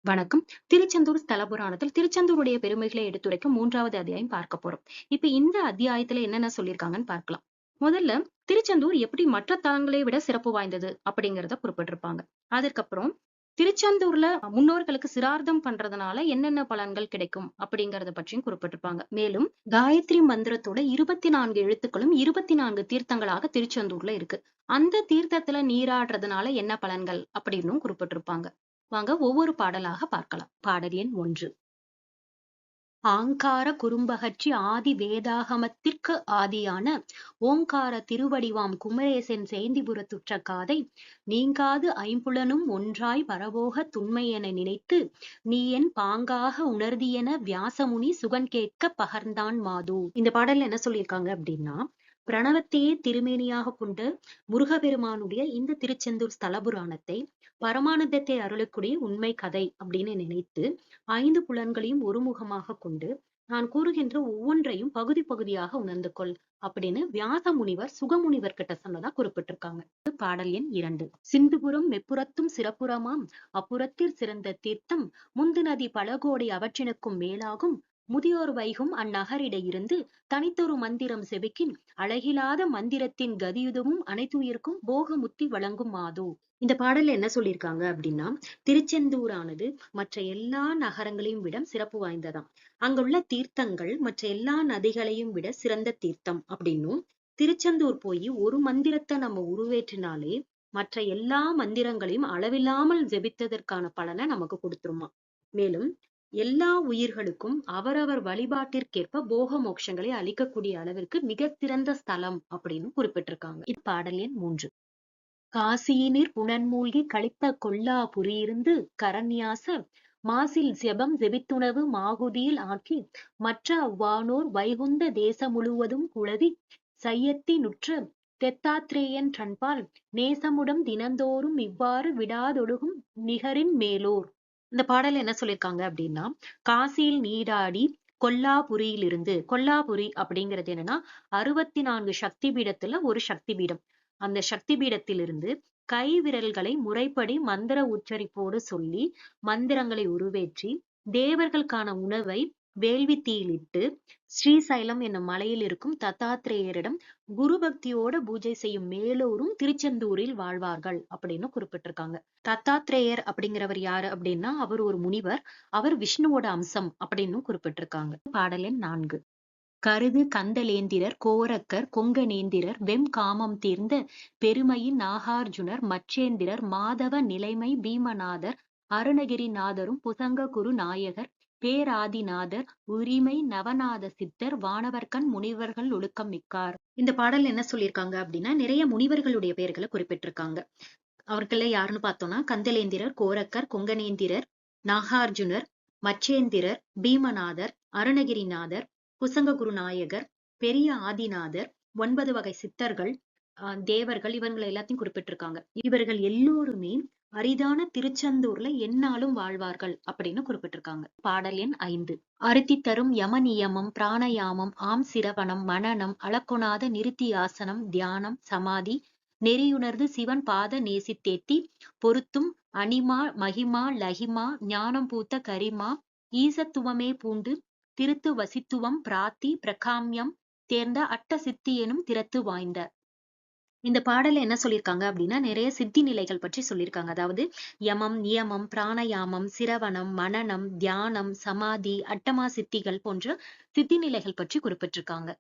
வணக்கம். திருச்செந்தூர் ஸ்தல புராணத்தில் திருச்செந்தூருடைய பெருமைகளை எடுத்துரைக்கும் 3வது அத்தியாயம் பார்க்க போறோம். இப்ப இந்த அத்தியாயத்துல என்னென்ன சொல்லியிருக்காங்கன்னு பார்க்கலாம். முதல்ல திருச்செந்தூர் எப்படி மற்ற தலங்களை விட சிறப்பு வாய்ந்தது அப்படிங்கிறத குறிப்பிட்டிருப்பாங்க. அதற்கப்புறம் திருச்செந்தூர்ல முன்னோர்களுக்கு சிரார்த்தம் பண்றதுனால என்னென்ன பலன்கள் கிடைக்கும் அப்படிங்கறத பற்றியும் குறிப்பிட்டிருப்பாங்க. மேலும் காயத்ரி மந்திரத்தோட 24 எழுத்துக்களும் 24 தீர்த்தங்களாக திருச்செந்தூர்ல இருக்கு. அந்த தீர்த்தத்துல நீராடுறதுனால என்ன பலன்கள் அப்படின்னும் குறிப்பிட்டிருப்பாங்க. வாங்க ஒவ்வொரு பாடலாக பார்க்கலாம். பாடல் எண் 1. ஆங்கார குறும்பகற்றி ஆதி வேதாகமத்திற்கு ஆதியான ஓங்கார திருவடிவாம் குமரேசன் சேந்திபுரத்துற்ற காதை நீங்காது ஐம்புலனும் ஒன்றாய் பரவோக துண்மையென நினைத்து நீ என் பாங்காக உணர்தியென வியாசமுனி சுகன் கேட்க பகர்ந்தான் மாது. இந்த பாடல்ல என்ன சொல்லியிருக்காங்க அப்படின்னா, பிரணவத்தையே திருமேனியாக கொண்ட முருகப்பெருமானுடைய இந்த திருச்செந்தூர் ஸ்தல புராணத்தை பரமானந்தத்தை அருளக்கூடிய உண்மை கதை அப்படின்னு நினைத்து 5 புலன்களையும் ஒருமுகமாக கொண்டு நான் கூறுகின்ற ஒவ்வொன்றையும் பகுதி பகுதியாக உணர்ந்து கொள் அப்படின்னு வியாச முனிவர் சுகமுனிவர் கிட்ட சொன்னதா குறிப்பிட்டிருக்காங்க. பாடல் எண் 2. சிந்துபுரம் மெப்புறத்தும் சிறப்புறமாம் அப்புறத்தில் சிறந்த தீர்த்தம் முந்து நதி பலகோடி அவற்றினுக்கும் மேலாகும் முதியோர் வைகும் அந்நகரிட இருந்து தனித்தொரு மந்திரம் செபிக்கின் அழகிலாத மந்திரத்தின் கதியுதமும் அனைத்துயிர்க்கும் போகமுத்தி வழங்கும் மாதோ. இந்த பாடல்ல என்ன சொல்லியிருக்காங்க அப்படின்னா, திருச்செந்தூரானது மற்ற எல்லா நகரங்களையும் விட சிறப்பு வாய்ந்ததாம். அங்குள்ள தீர்த்தங்கள் மற்ற எல்லா நதிகளையும் விட சிறந்த தீர்த்தம் அப்படின்னும், திருச்செந்தூர் போய் ஒரு மந்திரத்தை நம்ம உருவேற்றினாலே மற்ற எல்லா மந்திரங்களையும் அளவில்லாமல் ஜெபித்ததற்கான பலனை நமக்கு கொடுத்துருமா. மேலும் எல்லா உயிர்களுக்கும் அவரவர் வழிபாட்டிற்கேற்ப போக மோட்சங்களை அளிக்கக்கூடிய அளவிற்கு மிக சிறந்த ஸ்தலம் அப்படின்னு குறிப்பிட்டிருக்காங்க. இப்பாடல் எண் 3. காசியினிர் புனன்மூழ்கி களித்த கொல்லா புரியிருந்து கரன்யாச மாசில் செபம் செபித்துணவு மாகுதியில் ஆக்கி மற்ற அவ்வானோர் வைகுந்த தேசம் முழுவதும் குளவி சையத்தி நுற்ற தெத்தாத்ரேயன் தன்பால் நேசமுடம் தினந்தோறும் இவ்வாறு விடாதொழுகும் நிகரின் மேலோர். இந்த பாடல் என்ன சொல்லியிருக்காங்க அப்படின்னா, காசியில் நீராடி கொல்லாபுரி அப்படிங்கிறது என்னன்னா 64 சக்தி பீடத்துல ஒரு சக்தி பீடம். அந்த சக்தி பீடத்திலிருந்து கை விரல்களை முறைப்படி மந்திர உச்சரிப்போடு சொல்லி மந்திரங்களை உருவேற்றி தேவர்களுக்கான உணவை வேள்வி தீயிலிட்டு ஸ்ரீசைலம் என்னும் மலையில் இருக்கும் தத்தாத்திரேயரிடம் குரு பக்தியோட பூஜை செய்யும் மேலோரும் திருச்செந்தூரில் வாழ்வார்கள் அப்படின்னு குறிப்பிட்டிருக்காங்க. தத்தாத்திரேயர் அப்படிங்கிறவர் யாரு அப்படின்னா, அவர் ஒரு முனிவர். அவர் விஷ்ணுவோட அம்சம் அப்படின்னு குறிப்பிட்டிருக்காங்க. பாடல் எண் 4. கருது கந்தலேந்திரர் கோரக்கர் கொங்கனேந்திரர் வெம் காமம் தீர்ந்த பெருமையின் நாகார்ஜுனர் மச்சேந்திரர் மாதவ நிலைமை பீமநாதர் அருணகிரிநாதரும் புசங்க குரு நாயகர் பேராதிநாதர் உரிமை நவநாத சித்தர் வானவர்கண் முனிவர்கள் ஒழுக்கம் மிக்கார். இந்த பாடல் என்ன சொல்லியிருக்காங்க அப்படின்னா, நிறைய முனிவர்களுடைய பெயர்களை குறிப்பிட்டிருக்காங்க. அவர்கள யாருன்னு பார்த்தோம்னா, கந்தலேந்திரர், கோரக்கர், கொங்கனேந்திரர், நாகார்ஜுனர், மச்சேந்திரர், பீமநாதர், அருணகிரிநாதர், புசங்க குருநாயகர், பெரிய ஆதிநாதர், 9 வகை சித்தர்கள், தேவர்கள், இவங்களை எல்லாத்தையும் குறிப்பிட்டிருக்காங்க. இவர்கள் எல்லோருமே அரிதான திருச்செந்தூர்ல எந்நாளும் வாழ்வார்கள் அப்படின்னு குறிப்பிட்டிருக்காங்க. பாடல் எண் 5. அருத்தி தரும் யம நியமம் பிராணயாமம் ஆம் சிரவணம் மனனம் அளக்கொணாத நிருத்தியாசனம் தியானம் சமாதி நெறியுணர்ந்து சிவன் பாத நேசித்தேத்தி பொருத்தும் அனிமா மகிமா லகிமா ஞானம் பூத்த கரிமா ஈசத்துவமே பூண்டு திருத்து வசித்துவம் பிராத்தி பிரகாமியம் தேர்ந்த அட்ட சித்தி எனும் திறத்து வாய்ந்த. இந்த பாடல என்ன சொல்லியிருக்காங்க அப்படின்னா, நிறைய சித்தி நிலைகள் பற்றி சொல்லியிருக்காங்க. அதாவது யமம் நியமம் பிராணயாமம் சிரவணம் மனனம் தியானம் சமாதி அட்டமா சித்திகள் போன்ற சித்தி நிலைகள் பற்றி குறிப்பிட்டிருக்காங்க.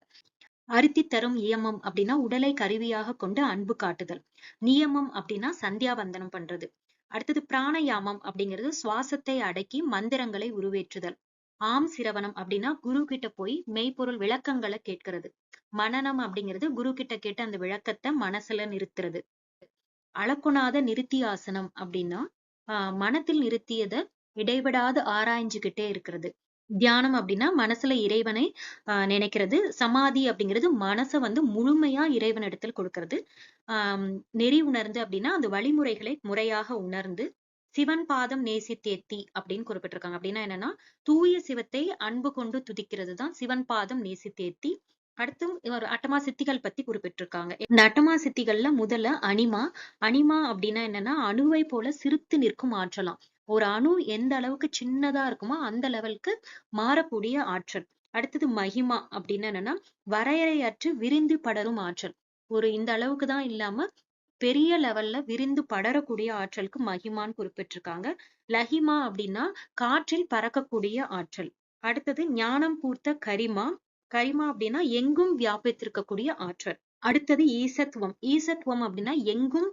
அருத்தி தரும் நியமம் அப்படின்னா உடலை கருவியாக கொண்டு அன்பு காட்டுதல். நியமம் அப்படின்னா சந்தியாவந்தனம் பண்றது. அடுத்தது பிராணயாமம் அப்படிங்கிறது சுவாசத்தை அடக்கி மந்திரங்களை உருவேற்றுதல். ஆம் சிரவணம் அப்படின்னா குரு கிட்ட போய் மெய்ப்பொருள் விளக்கங்களை கேட்கிறது. மனனம் அப்படிங்கிறது குரு கிட்ட கேட்டு அந்த விளக்கத்தை மனசுல நிறுத்துறது. அளக்குணாத நிருத்தியாசனம் அப்படின்னா மனத்தில் நிறுத்தியதை இடைவிடாது ஆராய்ஞ்சுகிட்டே இருக்கிறது. தியானம் அப்படின்னா மனசுல இறைவனை நினைக்கிறது. சமாதி அப்படிங்கிறது மனசை முழுமையா இறைவன் இடத்தில் கொடுக்கிறது. நெறி உணர்ந்து அப்படின்னா அந்த வழிமுறைகளை முறையாக உணர்ந்து சிவன் பாதம் நேசித்தேத்தி அப்படின்னு குறிப்பிட்டிருக்காங்க. அப்படின்னா என்னன்னா, தூய சிவத்தை அன்பு கொண்டு துதிக்கிறது தான் சிவன் பாதம் நேசித்தேத்தி. அடுத்து ஒரு அட்டமா சித்திகள் பத்தி குறிப்பிட்டிருக்காங்க. இந்த அட்டமா சித்திகள்ல முதல்ல அனிமா. அனிமா அப்படின்னா என்னன்னா, அணுவை போல சிரித்து நிற்கும் ஆற்றலாம். ஒரு அணு எந்த அளவுக்கு சின்னதா இருக்குமோ அந்த லெவலுக்கு மாறக்கூடிய ஆற்றல். அடுத்தது மகிமா அப்படின்னு என்னன்னா வரையறையற்று விரிந்து படரும் ஆற்றல். ஒரு இந்த அளவுக்கு தான் இல்லாம பெரிய லெவல்ல விரிந்து படரக்கூடிய ஆற்றலுக்கு மகிமான்னு குறிப்பிட்டிருக்காங்க. லஹிமா அப்படின்னா காற்றில் பறக்கக்கூடிய ஆற்றல். அடுத்தது ஞானம் பூர்த்த கரிமா. கரிமா அப்படின்னா எங்கும் வியாபித்திருக்கக்கூடிய ஆற்றல். அடுத்தது ஈசத்துவம். ஈசத்துவம் அப்படின்னா எங்கும்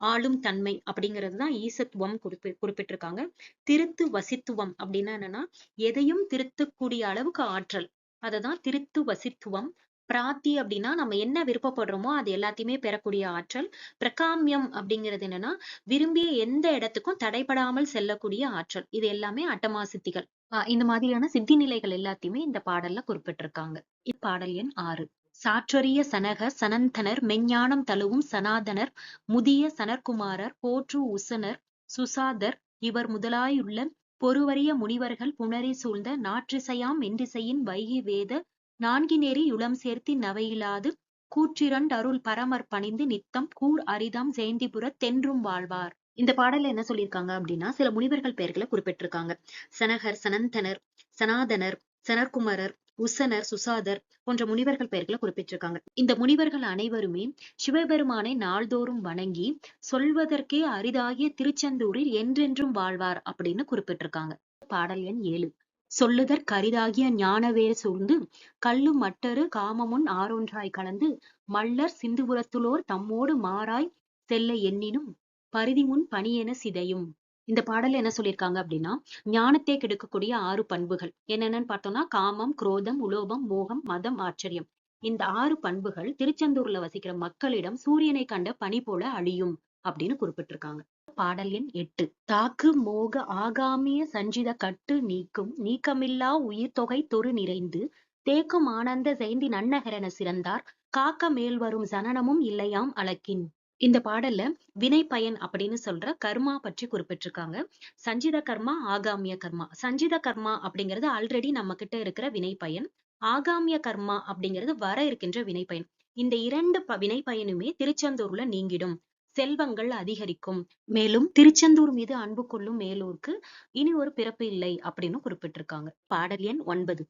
ஆளும் தன்மை அப்படிங்கிறதுதான் ஈசத்துவம் குறிப்பிட்டிருக்காங்க. திருத்து வசித்துவம் அப்படின்னா என்னன்னா எதையும் திருத்தக்கூடிய அளவுக்கு ஆற்றல். அததான் திருத்து வசித்துவம். பிராத்தி அப்படின்னா நம்ம என்ன விருப்பப்படுறோமோ அது எல்லாத்தையுமே பெறக்கூடிய ஆற்றல். பிரகாமியம் அப்படிங்கிறது என்னன்னா விரும்பிய எந்த இடத்துக்கும் தடைபடாமல் செல்லக்கூடிய ஆற்றல். இது எல்லாமே அட்டமா சித்திகள். இந்த மாதிரியான சித்தி நிலைகள் எல்லாத்தையுமே இந்த பாடல்ல குறிப்பிட்டிருக்காங்க. இப்பாடல் எண் 6. சாற்றரிய சனகர் சனந்தனர் மெஞ்ஞானம் தழுவும் சனாதனர் முதிய சனற்குமாரர் போற்று உசனர் சுசாதர் இவர் முதலாயுள்ள பொருவரிய முனிவர்கள் புணரி சூழ்ந்த நாற்றிசையாம் மென்றிசையின் வைகி வேத நான்கினேரி யுளம் சேர்த்தி நவையிலாது கூற்றிரண்டு அருள் பரமர் பணிந்து நித்தம் கூர் அரிதாம் ஜெயந்திபுர தென்றும் வாழ்வார். இந்த பாடல்ல என்ன சொல்லியிருக்காங்க அப்படின்னா சில முனிவர்கள் பெயர்களை குறிப்பிட்டிருக்காங்க. சனகர், சனந்தனர், சனாதனர், சனற்குமரர், உசனர், சுசாதர் போன்ற முனிவர்கள் பெயர்களை குறிப்பிட்டிருக்காங்க. இந்த முனிவர்கள் அனைவருமே சிவபெருமானை நாள்தோறும் வணங்கி சொல்வதற்கே அரிதாகிய திருச்செந்தூரில் என்றென்றும் வாழ்வார் அப்படின்னு குறிப்பிட்டிருக்காங்க. பாடல் எண் 7. சொல்லுதற் கரிதாகிய ஞானவேர் சூழ்ந்து கல்லு மட்டரு காமமுன் ஆறொன்றாய் கலந்து மல்லர் சிந்துபுரத்துளோர் தம்மோடு மாறாய் செல்ல எண்ணினும் பரிதிமுன் பணியென சிதையும். இந்த பாடல்ல என்ன சொல்லியிருக்காங்க அப்படின்னா ஞானத்தை கெடுக்கக்கூடிய 6 பண்புகள் என்னென்னு பார்த்தோம்னா காமம், குரோதம், உலோபம், மோகம், மதம், ஆச்சரியம். இந்த 6 பண்புகள் திருச்செந்தூர்ல வசிக்கிற மக்களிடம் சூரியனை கண்ட பனி போல அழியும் அப்படின்னு குறிப்பிட்டிருக்காங்க. பாடல் எண் 8. தாக்கு மோக ஆகாமிய சஞ்சித கட்டு நீக்கும் நீக்கமில்லா உயிர் தொகை தொறு நிறைந்து தேக்கும் ஆனந்த ஜெயந்தி நன்னகரென சிறந்தார் காக்க மேல் வரும் சனனமும் இல்லையாம் அலக்கின். இந்த பாடல்ல வினை பயன் அப்படின்னு சொல்ற கர்மா பற்றி குறிப்பிட்டிருக்காங்க. சஞ்சித கர்மா, ஆகாமிய கர்மா. சஞ்சித கர்மா அப்படிங்கிறது ஆல்ரெடி நம்ம கிட்ட இருக்கிற வினை பயன். ஆகாமிய கர்மா அப்படிங்கிறது வர இருக்கின்ற வினை பயன். இந்த 2 வினை பயனுமே திருச்செந்தூர்ல நீங்கிடும். செல்வங்கள் அதிகரிக்கும். மேலும் திருச்செந்தூர் மீது அன்பு கொள்ளும் மேலூருக்கு இனி ஒரு பிறப்பு இல்லை அப்படின்னு குறிப்பிட்டிருக்காங்க. பாடல் எண் 9.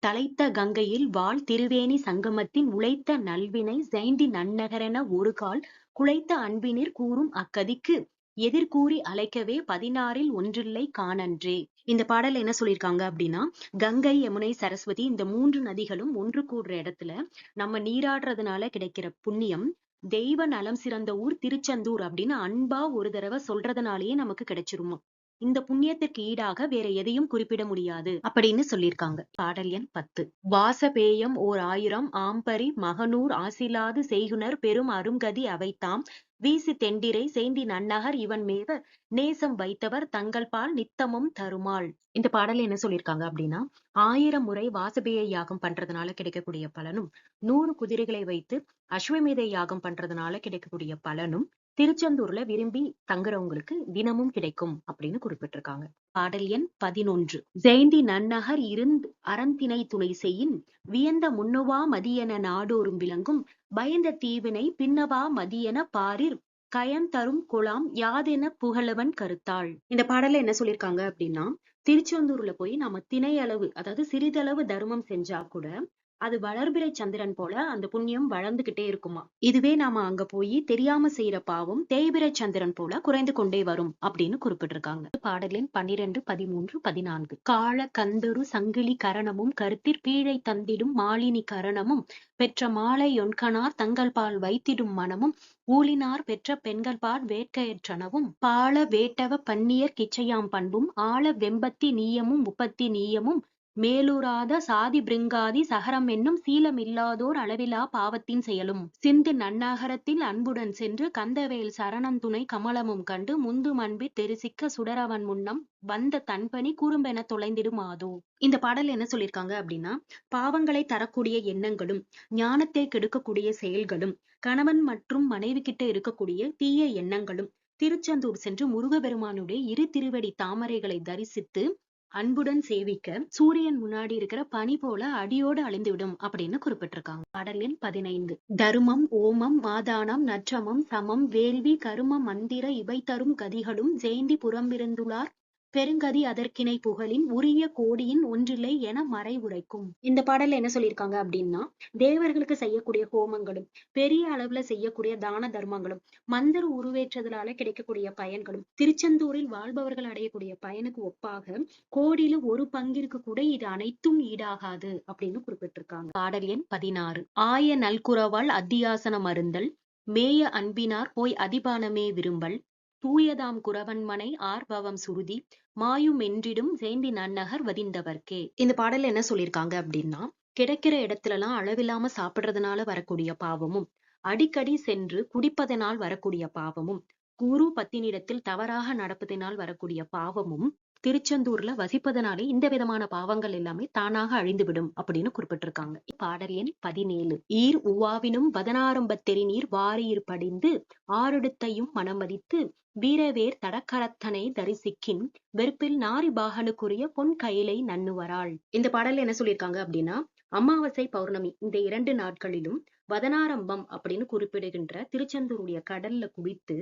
தலைத்த கங்கையில் வாழ் திருவேணி சங்கமத்தின் உழைத்த நல்வினை ஜெயந்தி நன்னகரென ஒரு கால் குழைத்த அன்பினிர் கூறும் அக்கதிக்கு எதிர்கூறி அழைக்கவே 16ல் ஒன்றில்லை காணன்றே. இந்த பாடல்ல என்ன சொல்லியிருக்காங்க அப்படின்னா கங்கை, யமுனை, சரஸ்வதி இந்த 3 நதிகளும் ஒன்று கூடுற இடத்துல நம்ம நீராடுறதுனால கிடைக்கிற புண்ணியம் தெய்வ நலம் சிறந்த ஊர் திருச்செந்தூர் அப்படின்னு அன்பா ஒரு தடவை சொல்றதுனாலயே நமக்கு கிடைச்சிருமா. இந்த புண்ணியத்திற்கு ஈடாக வேற எதையும் குறிப்பிட முடியாது அப்படின்னு சொல்லியிருக்காங்க. பாடல் எண் 10. வாசபேயம் ஓர் 1000 ஆம்பரி மகனூர் ஆசிலாது செய்குனர் பெரும் அருங்கதி அவைத்தாம் வீசி தெண்டிரை சேந்தி நன்னகர் இவன் மேவ நேசம் வைத்தவர் தங்கள் பால் நித்தமும் தருமாள். இந்த பாடல் என்ன சொல்லியிருக்காங்க அப்படின்னா 1000 முறை வாசபேய யாகம் பண்றதுனால கிடைக்கக்கூடிய பலனும் 100 குதிரைகளை வைத்து அஸ்வமேத யாகம் பண்றதுனால கிடைக்கக்கூடிய பலனும் திருச்செந்தூர்ல விரும்பி தங்குறவங்களுக்கு தினமும் கிடைக்கும் அப்படின்னு குறிப்பிட்டிருக்காங்க. பாடல் எண் 11. ஜெயந்தி நன்னகர் இருந்து அறந்திணை துணை செய்யின் வியந்த முன்னவா மதியென நாடோறும் விளங்கும் பயந்த தீவினை பின்னவா மதியென பாரிர் கயந்தரும் குலாம் யாதென புகழவன் கருத்தாள். இந்த பாடல்ல என்ன சொல்லியிருக்காங்க அப்படின்னா திருச்செந்தூர்ல போய் நாம திணை அளவு அதாவது சிறிதளவு தர்மம் செஞ்சா கூட அது வளர்பிறை சந்திரன் போல அந்த புண்ணியம் வளர்ந்துகிட்டே இருக்குமா. இதுவே நாம அங்க போய் தெரியாம செய்யற பாவம் தேய்பிறை சந்திரன் போல குறைந்து கொண்டே வரும் அப்படின்னு குறிப்பிட்டிருக்காங்க. பாடலின் 12, 13, 14. கால கந்தரு சங்கிலி கரணமும் கருத்திற் பீழை தந்திடும் மாலினி கரணமும் பெற்ற மாலை ஒன்கணார் தங்கள் பால் வைத்திடும் மனமும் ஊழினார் பெற்ற பெண்கள் பால் வேட்கையற்றனவும் பால வேட்டவ பன்னியர் கிச்சையாம் பண்பும் ஆழ வெம்பத்தி நீயமும் உப்பத்தி நீயமும் மேலூராத சாதி பிருங்காதி சகரம் என்னும் சீலம் இல்லாதோர் அளவிலா பாவத்தின் செயலும் சிந்து நன்னாகரத்தில் அன்புடன் சென்று கந்தவேல் சரணந்துணை கமலமும் கண்டு முந்து மண்பி தெரிசிக்க சுடரவன் முன்னம் வந்த தன்பனி குறும்பென தொலைந்திடும் ஆதோ. இந்த பாடல் என்ன சொல்லியிருக்காங்க அப்படின்னா பாவங்களை தரக்கூடிய எண்ணங்களும் ஞானத்தை கெடுக்கக்கூடிய செயல்களும் கணவன் மற்றும் மனைவி கிட்ட இருக்கக்கூடிய தீய எண்ணங்களும் திருச்செந்தூர் சென்று முருகபெருமானுடைய இரு திருவடி தாமரைகளை தரிசித்து அன்புடன் சேவிக்க சூரியன் முன்னாடி இருக்கிற பனி போல அடியோடு அழிந்துவிடும் அப்படின்னு குறிப்பிட்டிருக்காங்க. பாடல் எண் 15. தருமம், ஓமம், மாதானம், நற்றமம், சமம், வேள்வி, கரும, மந்திர இவை தரும் கதிகளும் ஜெயந்தி புறம்பிருந்துளார் பெருங்கதி அதற்கிணை புகழின் உரிய கோடியின் ஒன்றில்லை என மறை உரைக்கும். இந்த பாடல்ல என்ன சொல்லியிருக்காங்க அப்படின்னா, தேவர்களுக்கு செய்யக்கூடிய ஹோமங்களும், பெரிய அளவுல செய்யக்கூடிய தான தர்மங்களும், மந்திர உருவேற்றுதலால கிடைக்கக்கூடிய பயன்களும், திருச்செந்தூரில் வாழ்பவர்கள் அடையக்கூடிய பயனுக்கு ஒப்பாக கோடியில ஒரு பங்கிற்கு கூட இது அனைத்தும் ஈடாகாது அப்படின்னு குறிப்பிட்டிருக்காங்க. பாடல் எண் 16. ஆய நல்குரவால் அத்தியாசனம் அருந்தல், மேய அன்பினார் போய் அதிபானமே விரும்பல், தூயதாம் குரவன்மனை ஆர்பவம் சுருதி, மாயும் என்றிடும் சேந்தி நன்னகர் வதிந்தவர்க்கே. இந்த பாடல்ல என்ன சொல்லியிருக்காங்க அப்படின்னா, கிடைக்கிற இடத்துல எல்லாம் அளவில்லாம சாப்பிடுறதுனால வரக்கூடிய பாவமும், அடிக்கடி சென்று குடிப்பதனால் வரக்கூடிய பாவமும், குரு பத்தினிடத்தில் தவறாக நடப்பதனால் வரக்கூடிய பாவமும், திருச்செந்தூர்ல வசிப்பதனாலே இந்த விதமான பாவங்கள் எல்லாமே தானாக அழிந்துவிடும் அப்படின்னு குறிப்பிட்டிருக்காங்க. பாடல் எண் 17. ஈர் உவாவினும் வதனாரம்பத்தெரிநீர் வாரியிர் படிந்து ஆறுடத்தையும் மனமதித்து வீரவேர் தடக்கரத்தனை தரிசிக்கின் வெறுப்பில் நாரிபாகனுக்குரிய பொன் கையிலை நன்னுவராள். இந்த பாடல்ல என்ன சொல்லியிருக்காங்க அப்படின்னா, அமாவாசை பௌர்ணமி இந்த 2 நாட்களிலும் வதனாரம்பம் அப்படின்னு குறிப்பிடுகின்ற திருச்செந்தூருடைய கடல்ல குளித்து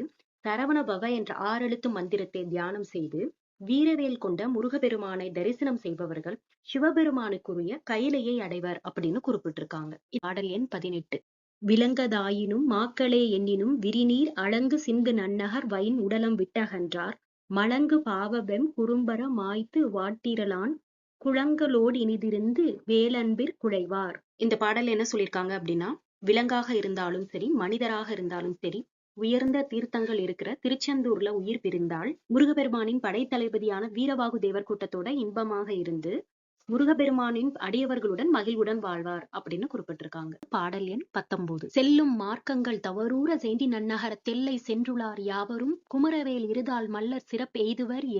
சரவண பவ என்ற 6 எழுத்து மந்திரத்தை தியானம் செய்து வீரவேல் கொண்ட முருகப்பெருமானை தரிசனம் செய்பவர்கள் சிவபெருமானுக்குரிய கையிலையை அடைவர் அப்படின்னு குறிப்பிட்டிருக்காங்க. பாடல் எண் 18. விலங்கதாயினும் மாக்களே எண்ணினும் விரிநீர் அலங்கு சிந்து நன்னகர் வயின் உடலம் விட்டகன்றார் மலங்கு பாவபெம் குறும்பர மாய்த்து வாட்டிரலான் குழங்கலோடு இனிதிருந்து வேலன்பிற் குழைவார். இந்த பாடல் என்ன சொல்லியிருக்காங்க அப்படின்னா, விலங்காக இருந்தாலும் சரி, மனிதராக இருந்தாலும் சரி, உயர்ந்த தீர்த்தங்கள் இருக்கிற திருச்செந்தூர்ல உயிர் பிரிந்தால் முருகப்பெருமானின் படைத்தளபதியான வீரவாகு தேவர் கூட்டத்தோட இன்பமாக இருந்து முருகப்பெருமானின் அடியவர்களுடன் மகிழ்வுடன் வாழ்வார் அப்படின்னு குறிப்பிட்டிருக்காங்க. பாடல் எண் 19. செல்லும் மார்க்கங்கள் தவறூற சேந்தி நன்னகர தெல்லை சென்றுளார் யாவரும் குமரவேல் இருதால் மல்லர் சிறப்பு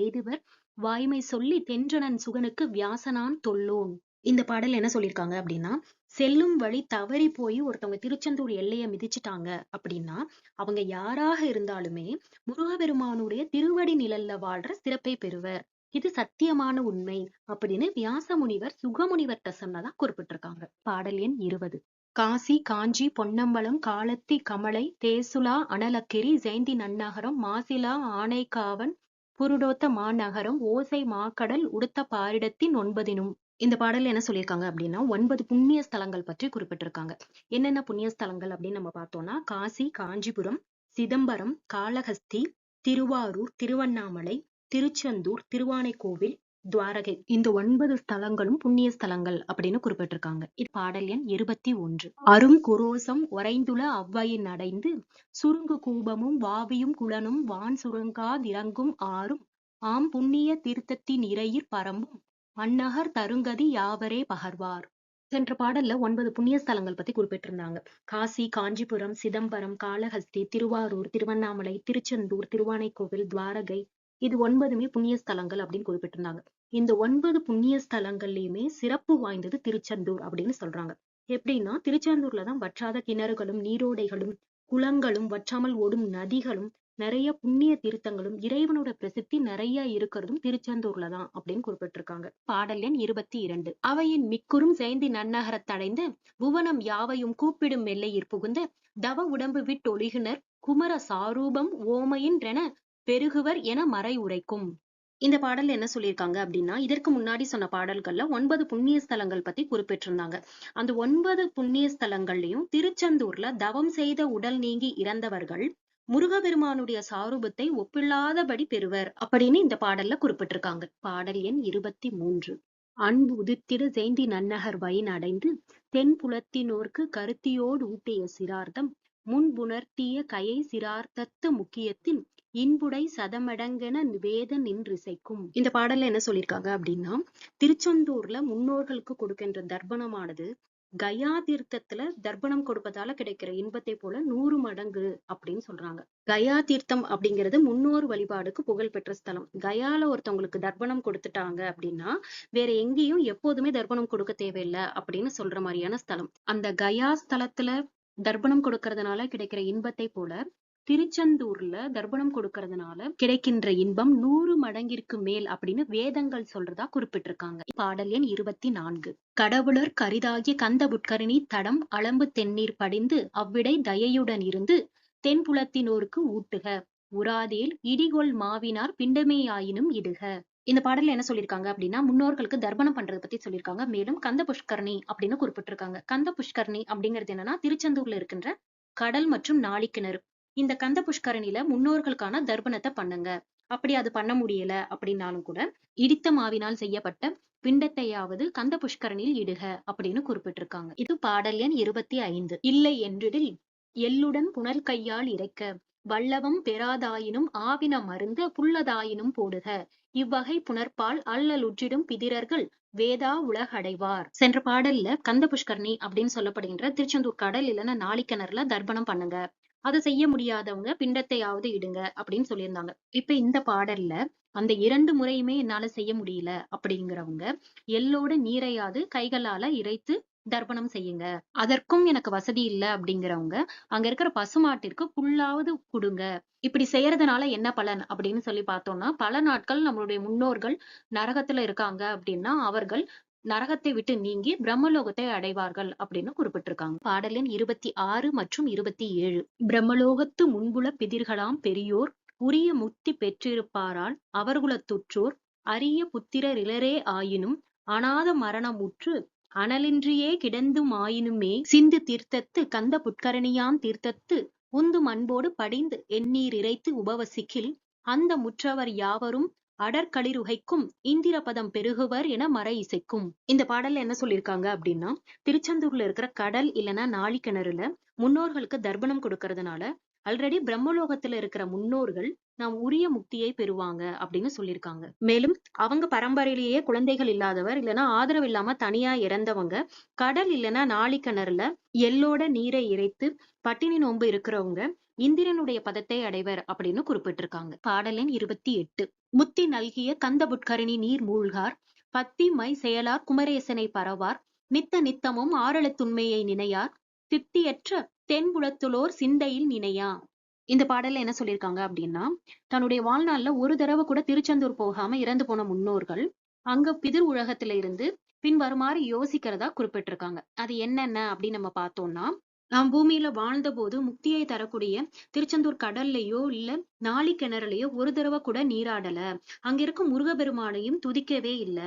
எய்துவர் வாய்மை சொல்லி தென்றனன் சுகனுக்கு வியாசனான் தொல்லோன். இந்த பாடல் என்ன சொல்லியிருக்காங்க அப்படின்னா, செல்லும் வழி தவறி போய் ஒருத்தவங்க திருச்செந்தூர் எல்லையை மிதிச்சுட்டாங்க அப்படின்னா அவங்க யாராக இருந்தாலுமே முருகப்பெருமானுடைய திருவடி நிழல்ல வாழ்ற சிறப்பை பெறுவர், இது சத்தியமான உண்மை அப்படின்னு வியாச முனிவர் சுகமுனிவர்கிட்ட சொன்னதா குறிப்பிட்டிருக்காங்க. பாடல் எண் 20. காசி காஞ்சி பொன்னம்பலம் காலத்தி கமலை தேசுலா அனலக்கிரி ஜெயந்தி நன்னகரம் மாசிலா ஆனைக்காவன் புருடோத்த மாநகரம் ஓசை மாக்கடல் உடுத்த பாரிடத்தின் 9. இந்த பாடல்ல என்ன சொல்லியிருக்காங்க அப்படின்னா, 9 புண்ணிய ஸ்தலங்கள் பற்றி குறிப்பிட்டிருக்காங்க. என்னென்ன புண்ணிய ஸ்தலங்கள் அப்படின்னு நம்ம பார்த்தோம்னா, காசி, காஞ்சிபுரம், சிதம்பரம், காளஹஸ்தி, திருவாரூர், திருவண்ணாமலை, திருச்செந்தூர், திருவானைக்கோவில், துவாரகை. இந்த 9 ஸ்தலங்களும் புண்ணிய ஸ்தலங்கள் அப்படின்னு குறிப்பிட்டிருக்காங்க. இது பாடல் எண் 21. அரும் குரோசம் உறைந்துல அவ்வையின் அடைந்து சுருங்கு கூபமும் வாவியும் குளனும் வான் சுருங்காதிறங்கும் ஆறும் ஆம் புண்ணிய தீர்த்தத்தின் இறையிற் பரம்பும் அந்நகர் தருங்கதி யாவரே பகர்வார். சென்ற பாடல்ல 9 புண்ணிய ஸ்தலங்கள் பத்தி குறிப்பிட்டிருந்தாங்க. காசி, காஞ்சிபுரம், சிதம்பரம், காளஹஸ்தி, திருவாரூர், திருவண்ணாமலை, திருச்செந்தூர், திருவானைக்கோவில், துவாரகை, இது 9மே புண்ணிய ஸ்தலங்கள் அப்படின்னு குறிப்பிட்டிருந்தாங்க. இந்த 9 புண்ணிய ஸ்தலங்கள்லயுமே சிறப்பு வாய்ந்தது திருச்செந்தூர் அப்படின்னு சொல்றாங்க. எப்படின்னா, திருச்செந்தூர்லதான் வற்றாத கிணறுகளும் நீரோடைகளும் குளங்களும் வற்றாமல் ஓடும் நதிகளும் நிறைய புண்ணிய தீர்த்தங்களும் இறைவனோட பிரசித்தி நிறைய இருக்கிறதும் திருச்செந்தூர்லதான் அப்படின்னு குறிப்பிட்டிருக்காங்க. பாடல் எண் 22. அவையின் மிக்குறும் சேந்தி நன்னகரத்தடைந்து புவனம் யாவையும் கூப்பிடும் எல்லையிற் புகுந்த தவ உடம்பு விட்டொழுகினர் குமர சாரூபம் ஓமையின்றென பெருகுவர் என மறை உரைக்கும். இந்த பாடல் என்ன சொல்லியிருக்காங்க அப்படின்னா, இதற்கு முன்னாடி சொன்ன பாடல்கள்ல 9 புண்ணிய ஸ்தலங்கள் பத்தி குறிப்பிட்டிருந்தாங்க. அந்த 9 புண்ணிய ஸ்தலங்கள்லயும் திருச்செந்தூர்ல தவம் செய்த உடல் நீங்கி இறந்தவர்கள் முருகப்பெருமானுடைய சாரூபத்தை ஒப்பில்லாதபடி பெறுவர் அப்படின்னு இந்த பாடல்ல குறிப்பிட்டிருக்காங்க. பாடல் எண் 23. அன்பு உதித்திட ஜெயந்தி நன்னகர் வயின் அடைந்து தென் புலத்தினோர்க்கு கருத்தியோடு ஊட்டிய சிரார்த்தம் முன்புணர்த்திய கயை சிரார்த்தத்து முக்கியத்தின் இன்புடை சதமடங்கென வேத நின்றிசைக்கும். இந்த பாடல்ல என்ன சொல்லியிருக்காங்க அப்படின்னா, திருச்செந்தூர்ல முன்னோர்களுக்கு கொடுக்கின்ற தர்ப்பணமானது கயா தீர்த்தத்துல தர்ப்பணம் கொடுப்பதால கிடைக்கிற இன்பத்தை போல 100 மடங்கு அப்படின்னு சொல்றாங்க. கயா தீர்த்தம் அப்படிங்கிறது முன்னோர் வழிபாடுக்கு புகழ் பெற்ற ஸ்தலம். கயால ஒருத்தவங்களுக்கு தர்ப்பணம் கொடுத்துட்டாங்க அப்படின்னா வேற எங்கேயும் எப்போதுமே தர்ப்பணம் கொடுக்க தேவையில்லை அப்படின்னு சொல்ற மாதிரியான ஸ்தலம். அந்த கயா ஸ்தலத்துல தர்ப்பணம் கொடுக்கறதுனால கிடைக்கிற இன்பத்தை போல திருச்செந்தூர்ல தர்ப்பணம் கொடுக்கறதுனால கிடைக்கின்ற இன்பம் 100 மடங்கிற்கு மேல் அப்படின்னு வேதங்கள் சொல்றதா குறிப்பிட்டிருக்காங்க. பாடல் எண் 24. கடவுளர் கரிதாகிய கந்த புட்கரணி தடம் அளம்பு தென்னீர் படிந்து அவ்விடை தயையுடன் இருந்து தென்புலத்தினோருக்கு ஊட்டுக உராதேல் இடிகொள் மாவினார் பிண்டமேயாயினும் இடுக. இந்த பாடல்ல என்ன சொல்லியிருக்காங்க அப்படின்னா, முன்னோர்களுக்கு தர்ப்பணம் பண்றத பத்தி சொல்லியிருக்காங்க. மேலும் கந்த புஷ்கரணி அப்படின்னு குறிப்பிட்டிருக்காங்க. கந்த புஷ்கரணி அப்படிங்கிறது என்னன்னா, திருச்செந்தூர்ல இருக்கின்ற கடல் மற்றும் நாழிக்கிணறு. இந்த கந்த புஷ்கரணியில முன்னோர்களுக்கான தர்ப்பணத்தை பண்ணுங்க. அப்படி அது பண்ண முடியல அப்படின்னாலும் கூட, இடித்த மாவினால் செய்யப்பட்ட பிண்டத்தையாவது கந்த புஷ்கரணியில் இடுக அப்படின்னு குறிப்பிட்டிருக்காங்க. இது பாடல் எண் 25. இல்லை என்றிடில் எள்ளுடன் புனல் கையால் இறைக்க வல்லவம் பெறாதாயினும் ஆவின மருந்த புல்லதாயினும் போடுக இவ்வகை புணர்ப்பால் அல்லலுற்றிடும் பிதிரர்கள் வேதா உலகடைவார். சென்ற பாடல்ல கந்த புஷ்கரணி அப்படின்னு சொல்லப்படுகின்ற திருச்செந்தூர் கடல் இல்லைன்னா நாழிக்கிணறுல தர்ப்பணம் பண்ணுங்க. அதை செய்ய முடியாதவங்க பிண்டத்தையாவது இடுங்க அப்படின்னு சொல்லியிருந்தாங்க. இப்ப இந்த பாடல்ல அந்த 2 முறையுமே என்னால செய்ய முடியல அப்படிங்கிறவங்க எள்ளோட நீரையாவது கைகளால இறைத்து தர்ப்பணம் செய்யுங்க. அதற்கும் எனக்கு வசதி இல்ல அப்படிங்கிறவங்க அங்க இருக்கிற பசுமாட்டிற்கு புல்லாவது குடுங்க. இப்படி செய்யறதுனால என்ன பலன் அப்படின்னு சொல்லி பார்த்தோம்னா, பல நாட்கள் நம்மளுடைய முன்னோர்கள் நரகத்துல இருக்காங்க அப்படின்னா, அவர்கள் நரகத்தை விட்டு நீங்கி பிரம்மலோகத்தை அடைவார்கள் அப்படின்னு குறிப்பிட்டிருக்காங்க. பாடல் எண் 26 மற்றும் 27. பிரம்மலோகத்து முன்புல பிதிர்களாம் பெரியோர் உரிய முக்தி பெற்றிருப்பாரால் அவர்குலத்துற்றோர் அரிய புத்திரர் இலரே ஆயினும் அநாத மரணமுற்று அனலின்றியே கிடந்துமாயினுமே சிந்து தீர்த்தத்து கந்த புட்கரணியாம் தீர்த்தத்து உந்தும் அன்போடு படிந்து எண்ணீர் இறைத்து உபவசிக்கில் அந்த முற்றவர் யாவரும் அடற்களிருகைக்கும் இந்திரபதம் பெருகுவர் என மறை இசைக்கும். இந்த பாடல்ல என்ன சொல்லியிருக்காங்க அப்படின்னா, திருச்செந்தூர்ல இருக்கிற கடல் இல்லைன்னா நாழிக்கிணறுல முன்னோர்களுக்கு தர்ப்பணம் கொடுக்கறதுனால ஆல்ரெடி பிரம்மலோகத்துல இருக்கிற முன்னோர்கள் நாம் உரிய முக்தியை பெறுவாங்க அப்படின்னு சொல்லியிருக்காங்க. மேலும் அவங்க பரம்பரையிலேயே குழந்தைகள் இல்லாதவர் இல்லைன்னா ஆதரவு இல்லாம தனியா இறந்தவங்க கடல் இல்லைன்னா நாழிக்கிணறுல எள்ளோட நீரை இறைத்து பட்டினி நோன்பு இருக்கிறவங்க இந்திரனுடைய பதத்தை அடைவர் அப்படின்னு குறிப்பிட்டிருக்காங்க. பாடல் எண் 28. முத்தி நல்கிய கந்த புட்கரணி நீர் மூழ்கார் பத்தி மை செயலார் குமரேசனை பரவார் நித்த நித்தமும் ஆறெழுத்துண்மையை நினையார் தித்தியற்ற தென்புலத்துளோர் சிந்தையில் நினையா. இந்த பாடல்ல என்ன சொல்லியிருக்காங்க அப்படின்னா, தன்னுடைய வாழ்நாள்ல ஒரு தடவை கூட திருச்செந்தூர் போகாம இறந்து போன முன்னோர்கள் அங்க பிதிர் உலகத்துல இருந்து பின்வருமாறு யோசிக்கிறதா குறிப்பிட்டிருக்காங்க. அது என்னென்ன அப்படின்னு நம்ம பார்த்தோம்னா, நாம் பூமியில வாழ்ந்த போது முக்தியை தரக்கூடிய திருச்செந்தூர் கடல்லையோ இல்ல நாழிக்கிணறுலையோ ஒரு தடவை கூட நீராடல. அங்க இருக்கும் முருகபெருமானையும் துதிக்கவே இல்ல.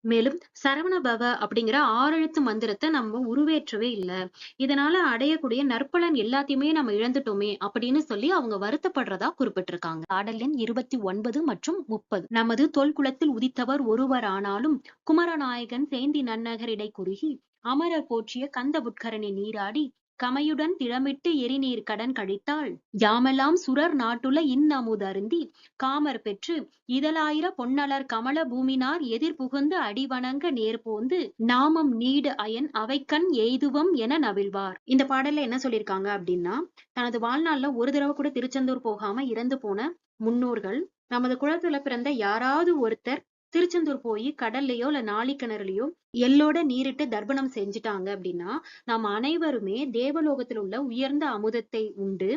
மேலும் சரவண பவ அப்படிங்கிற 6 எழுத்து மந்திரத்தை நம்ம உருவேற்றவே இல்ல. இதனால அடையக்கூடிய நற்பலன் எல்லாத்தையுமே நம்ம இழந்துட்டோமே அப்படின்னு சொல்லி அவங்க வருத்தப்படுறதா குறிப்பிட்டிருக்காங்க. பாடல் எண் 29 மற்றும் 30. நமது தொல்குலத்தில் உதித்தவர் ஒருவர் ஆனாலும் குமரநாயகன் சேந்தி நன்னகரிடை குறுகி அமரர் போற்றிய கந்த புட்கரணி நீராடி கமையுடன் திறமிட்டு எரிநீர் கடன் கழித்தால் யாமெல்லாம் சுரர் நாட்டுல இன்னமுதருந்தி காமர் பெற்று இதழாயிர பொன்னலர் கமல பூமினார் எதிர் புகுந்து அடிவணங்க நேர்போந்து நாமம் நீடு அயன் அவைக்கண் எய்துவம் என நவிழ்வார். இந்த பாடல்ல என்ன சொல்லியிருக்காங்க அப்படின்னா, தனது வாழ்நாள்ல ஒரு தடவை கூட திருச்செந்தூர் போகாம இறந்து போன முன்னோர்கள் நமது குலத்துல பிறந்த யாராவது ஒருத்தர் திருச்செந்தூர் போய் கடல்லையோ இல்ல நாழிக்கிணறுலையோ எள்ளோட நீரிட்டு தர்ப்பணம் செஞ்சுட்டாங்க அப்படின்னா, நாம் அனைவருமே தேவலோகத்தில் உள்ள உயர்ந்த அமுதத்தை உண்டு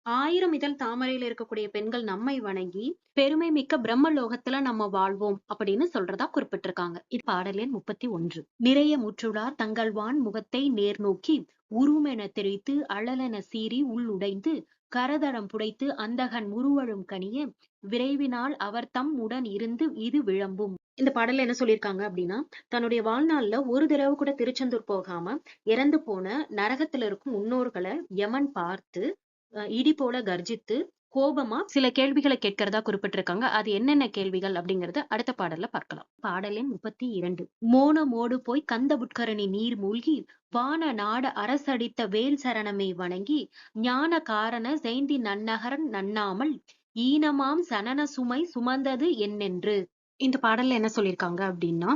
1000 இதழ் தாமரையில இருக்கக்கூடிய பெண்கள் நம்மை வணங்கி பெருமை மிக்க பிரம்மலோகத்துல நம்ம வாழ்வோம் அப்படின்னு சொல்றதா குறிப்பிட்டிருக்காங்க. இது பாடல் எண் 31. நிறைய முற்றுளார் தங்கள் வான் முகத்தை நேர் நோக்கி உருமென தெரித்து அழலென சீறி உள் உடைந்து கரதடம் புடைத்து அந்தகன் முருவழும் கனிய விரைவினால் அவர் தம் உடன் இருந்து இது விளம்பும். இந்த பாடல்ல என்ன சொல்லியிருக்காங்க அப்படின்னா, தன்னுடைய வாழ்நாள்ல ஒரு தடவை கூட திருச்செந்தூர் போகாம இறந்து போன நரகத்துல இருக்கும் முன்னோர்களை யமன் பார்த்து இடி போல கர்ஜித்து கோபமா சில கேள்விகளை கேட்கிறதா குறிப்பிட்டிருக்காங்க. அது என்னென்ன கேள்விகள் அப்படிங்கறத அடுத்த பாடல்ல பார்க்கலாம். பாடல் எண் 32. மோனமோடு போய் கந்த புட்கரணி நீர் மூழ்கி வான நாட அரசடித்த வேல் சரணமை வணங்கி ஞான காரண செய்தி நன்னகரன் நன்னாமல் ஈனமாம் சனன சுமை சுமந்தது என்னென்று. இந்த பாடல்ல என்ன சொல்லியிருக்காங்க அப்படின்னா,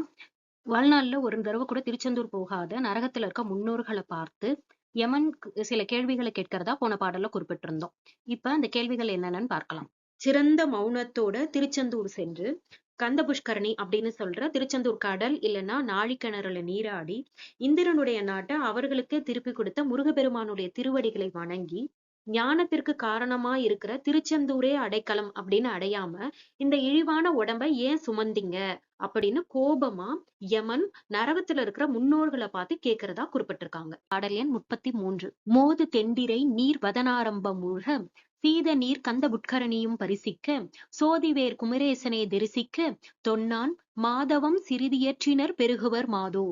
வாழ்நாள்ல ஒரு தடவை கூட திருச்செந்தூர் போகாத நரகத்துல இருக்க முன்னோர்களை பார்த்து யமன் சில கேள்விகளை கேட்கிறதா போன பாடல்ல குறிப்பிட்டிருந்தோம். இப்ப அந்த கேள்விகள் என்னென்னு பார்க்கலாம். சிறந்த மௌனத்தோட திருச்செந்தூர் சென்று கந்த புஷ்கரணி அப்படின்னு சொல்ற திருச்செந்தூர் கடல் இல்லைன்னா நாழிக்கிணறுல நீராடி இந்திரனுடைய நாட்டை அவர்களுக்கு திருப்பி கொடுத்த முருகப்பெருமானுடைய திருவடிகளை வணங்கி ஞானத்திற்கு காரணமா இருக்கிற திருச்செந்தூரே அடைக்கலம் அப்படின்னு அடையாம இந்த இழிவான உடம்ப ஏன் சுமந்தீங்க அப்படின்னு கோபமா யமன் நரகத்துல இருக்கிற முன்னோர்களை பார்த்து கேட்கிறதா குறிப்பிட்டிருக்காங்க. பாடல் எண் 33. மோது தெண்டிரை நீர் வதனாரம்பம் மூழ்க சீத நீர் கந்த புட்கரணியும் பரிசிக்க சோதிவேர் குமரேசனை தரிசிக்க தொன்னான் மாதவம் சிறிதியற்றினர் பெருகுவர் மாதோ.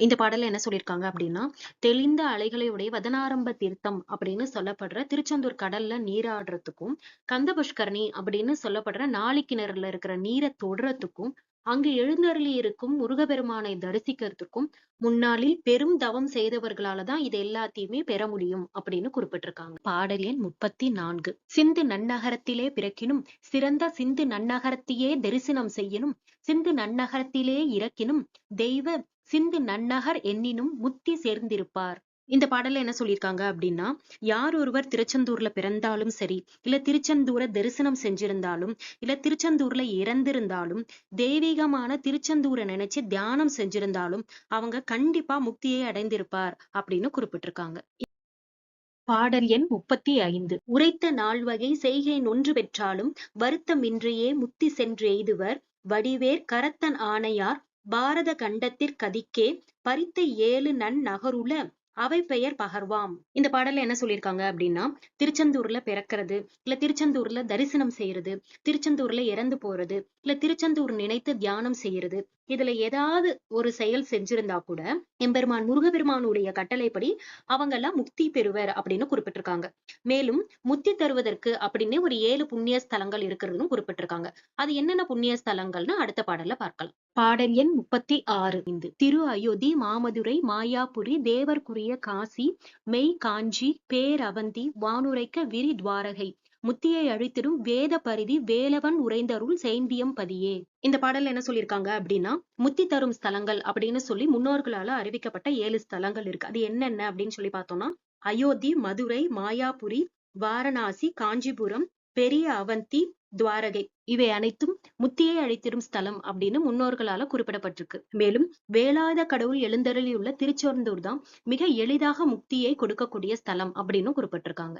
இந்த பாடல்ல என்ன சொல்லியிருக்காங்க அப்படின்னா, தெளிந்த அலைகளையுடைய வதனாரம்ப தீர்த்தம் அப்படின்னு சொல்லப்படுற திருச்செந்தூர் கடல்ல நீராடுறதுக்கும், கந்த புஷ்கரணி அப்படின்னு சொல்லப்படுற நாளிக்கிணறுல இருக்கிற நீரை தொடுறதுக்கும், அங்கு எழுந்தருளி இருக்கும் முருகப்பெருமானை தரிசிக்கிறதுக்கும் முன்னாளில் பெரும் தவம் செய்தவர்களாலதான் இது எல்லாத்தையுமே பெற முடியும் அப்படின்னு குறிப்பிட்டிருக்காங்க. பாடல் எண் 34. சிந்து நன்னகரத்திலே பிறக்கினும் சிறந்த சிந்து நன்னகரத்தையே தரிசனம் செய்யணும் சிந்து நன்னகரத்திலே இறக்கினும் தெய்வ சிந்து நன்னகர் எண்ணினும் முத்தி சேர்ந்திருப்பார். இந்த பாடல்ல என்ன சொல்லியிருக்காங்க அப்படின்னா, யார் ஒருவர் திருச்செந்தூர்ல பிறந்தாலும் சரி, இல்ல திருச்செந்தூரை தரிசனம் செஞ்சிருந்தாலும், இல்ல திருச்செந்தூர்ல இறந்திருந்தாலும், தெய்வீகமான திருச்செந்தூரை நினைச்சு தியானம் செஞ்சிருந்தாலும் அவங்க கண்டிப்பா முக்தியை அடைந்திருப்பார் அப்படின்னு குறிப்பிட்டிருக்காங்க. பாடல் எண் 35. உரைத்த நால்வகை செய்கை நொன்று பெற்றாலும் வருத்தமின்றியே முத்தி சென்று எய்துவர் வடிவேர் கரத்தன் ஆணையார் பாரத கண்டத்திற்கதிக்கே பறித்த 7 நகருல அவை பெயர் பகர்வாம். இந்த பாடல்ல என்ன சொல்லியிருக்காங்க அப்படின்னா, திருச்செந்தூர்ல பிறக்கிறது, இல்ல திருச்செந்தூர்ல தரிசனம் செய்யறது, திருச்செந்தூர்ல இறந்து போறது, இல்ல திருச்செந்தூர் நினைத்து தியானம் செய்யறது, இதுல ஏதாவது ஒரு செயல் செஞ்சிருந்தா கூட எம்பெருமான் முருகப்பெருமானுடைய கட்டளைப்படி அவங்க எல்லாம் முக்தி பெறுவர் அப்படின்னு குறிப்பிட்டிருக்காங்க. மேலும் முக்தி தருவதற்கு அப்படின்னு ஒரு 7 புண்ணிய ஸ்தலங்கள் இருக்கிறதும் குறிப்பிட்டிருக்காங்க. அது என்னென்ன புண்ணிய ஸ்தலங்கள்னு அடுத்த பாடல்ல பார்க்கலாம். பாடல் எண் 36. திரு அயோத்தி, மாமதுரை, மாயாபுரி, தேவர்க்குரிய காசி, மெய் காஞ்சி, பேரவந்தி, வானுரைக்க விரி துவாரகை, முத்தியை அழித்திடும் வேத பரிதி வேலவன் உறைந்தருள் சேந்தியம் பதியே. இந்த பாடல்ல என்ன சொல்லியிருக்காங்க அப்படின்னா, முத்தி தரும் ஸ்தலங்கள் அப்படின்னு சொல்லி முன்னோர்களால அறிவிக்கப்பட்ட 7 ஸ்தலங்கள் இருக்கு. அது என்னென்ன அப்படின்னு சொல்லி பார்த்தோம்னா, அயோத்தி, மதுரை, மாயாபுரி, வாரணாசி, காஞ்சிபுரம், பெரிய அவந்தி, துவாரகை, இவை அனைத்தும் முத்தியை அழித்திடும் ஸ்தலம் அப்படின்னு முன்னோர்களால குறிப்பிடப்பட்டிருக்கு. மேலும் வேலாயுத கடவுள் எழுந்தருளியுள்ள திருச்செந்தூர் தான் மிக எளிதாக முக்தியை கொடுக்கக்கூடிய ஸ்தலம் அப்படின்னு குறிப்பிட்டிருக்காங்க.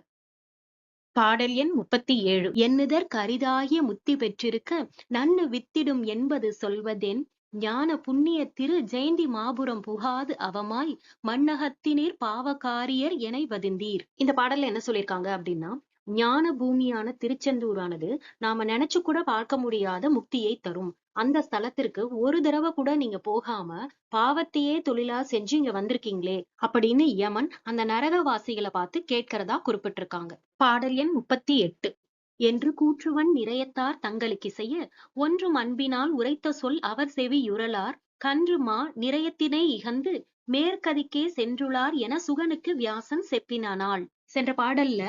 பாடல் எண் 37. எண்ணுதற்கு அரிதாகிய முத்தி பெற்றிருக்க நன்னு வித்திடும் என்பது சொல்வதென் ஞான புண்ணிய திரு ஜெயந்தி மாபுரம் புகாது அவமாய் மண்ணகத்தினீர் பாவகாரியர் என வதிந்தீர். இந்த பாடல்ல என்ன சொல்லியிருக்காங்க அப்படின்னா, ஞான பூமியான திருச்செந்தூரானது நாம நினைச்சு கூட பார்க்க முடியாத முக்தியை தரும். அந்த ஸ்தலத்திற்கு ஒரு தடவை கூட நீங்க போகாம பாவத்தையே தொழிலா செஞ்சு இங்க வந்திருக்கீங்களே அப்படின்னு யமன் அந்த நரகவாசிகளை பார்த்து கேட்கிறதா குறிப்பிட்டிருக்காங்க. பாடல் எண் 38. என்று கூற்றுவன் நிறையத்தார் தங்களுக்கு செய்ய ஒன்றும் அன்பினால் உரைத்த சொல் அவர் செவி யுரலார் கன்று மா நிறையத்தினை இகந்து மேற்கதிக்கே சென்றுளார் என சுகனுக்கு வியாசன் செப்பினானால். சென்ற பாடல்ல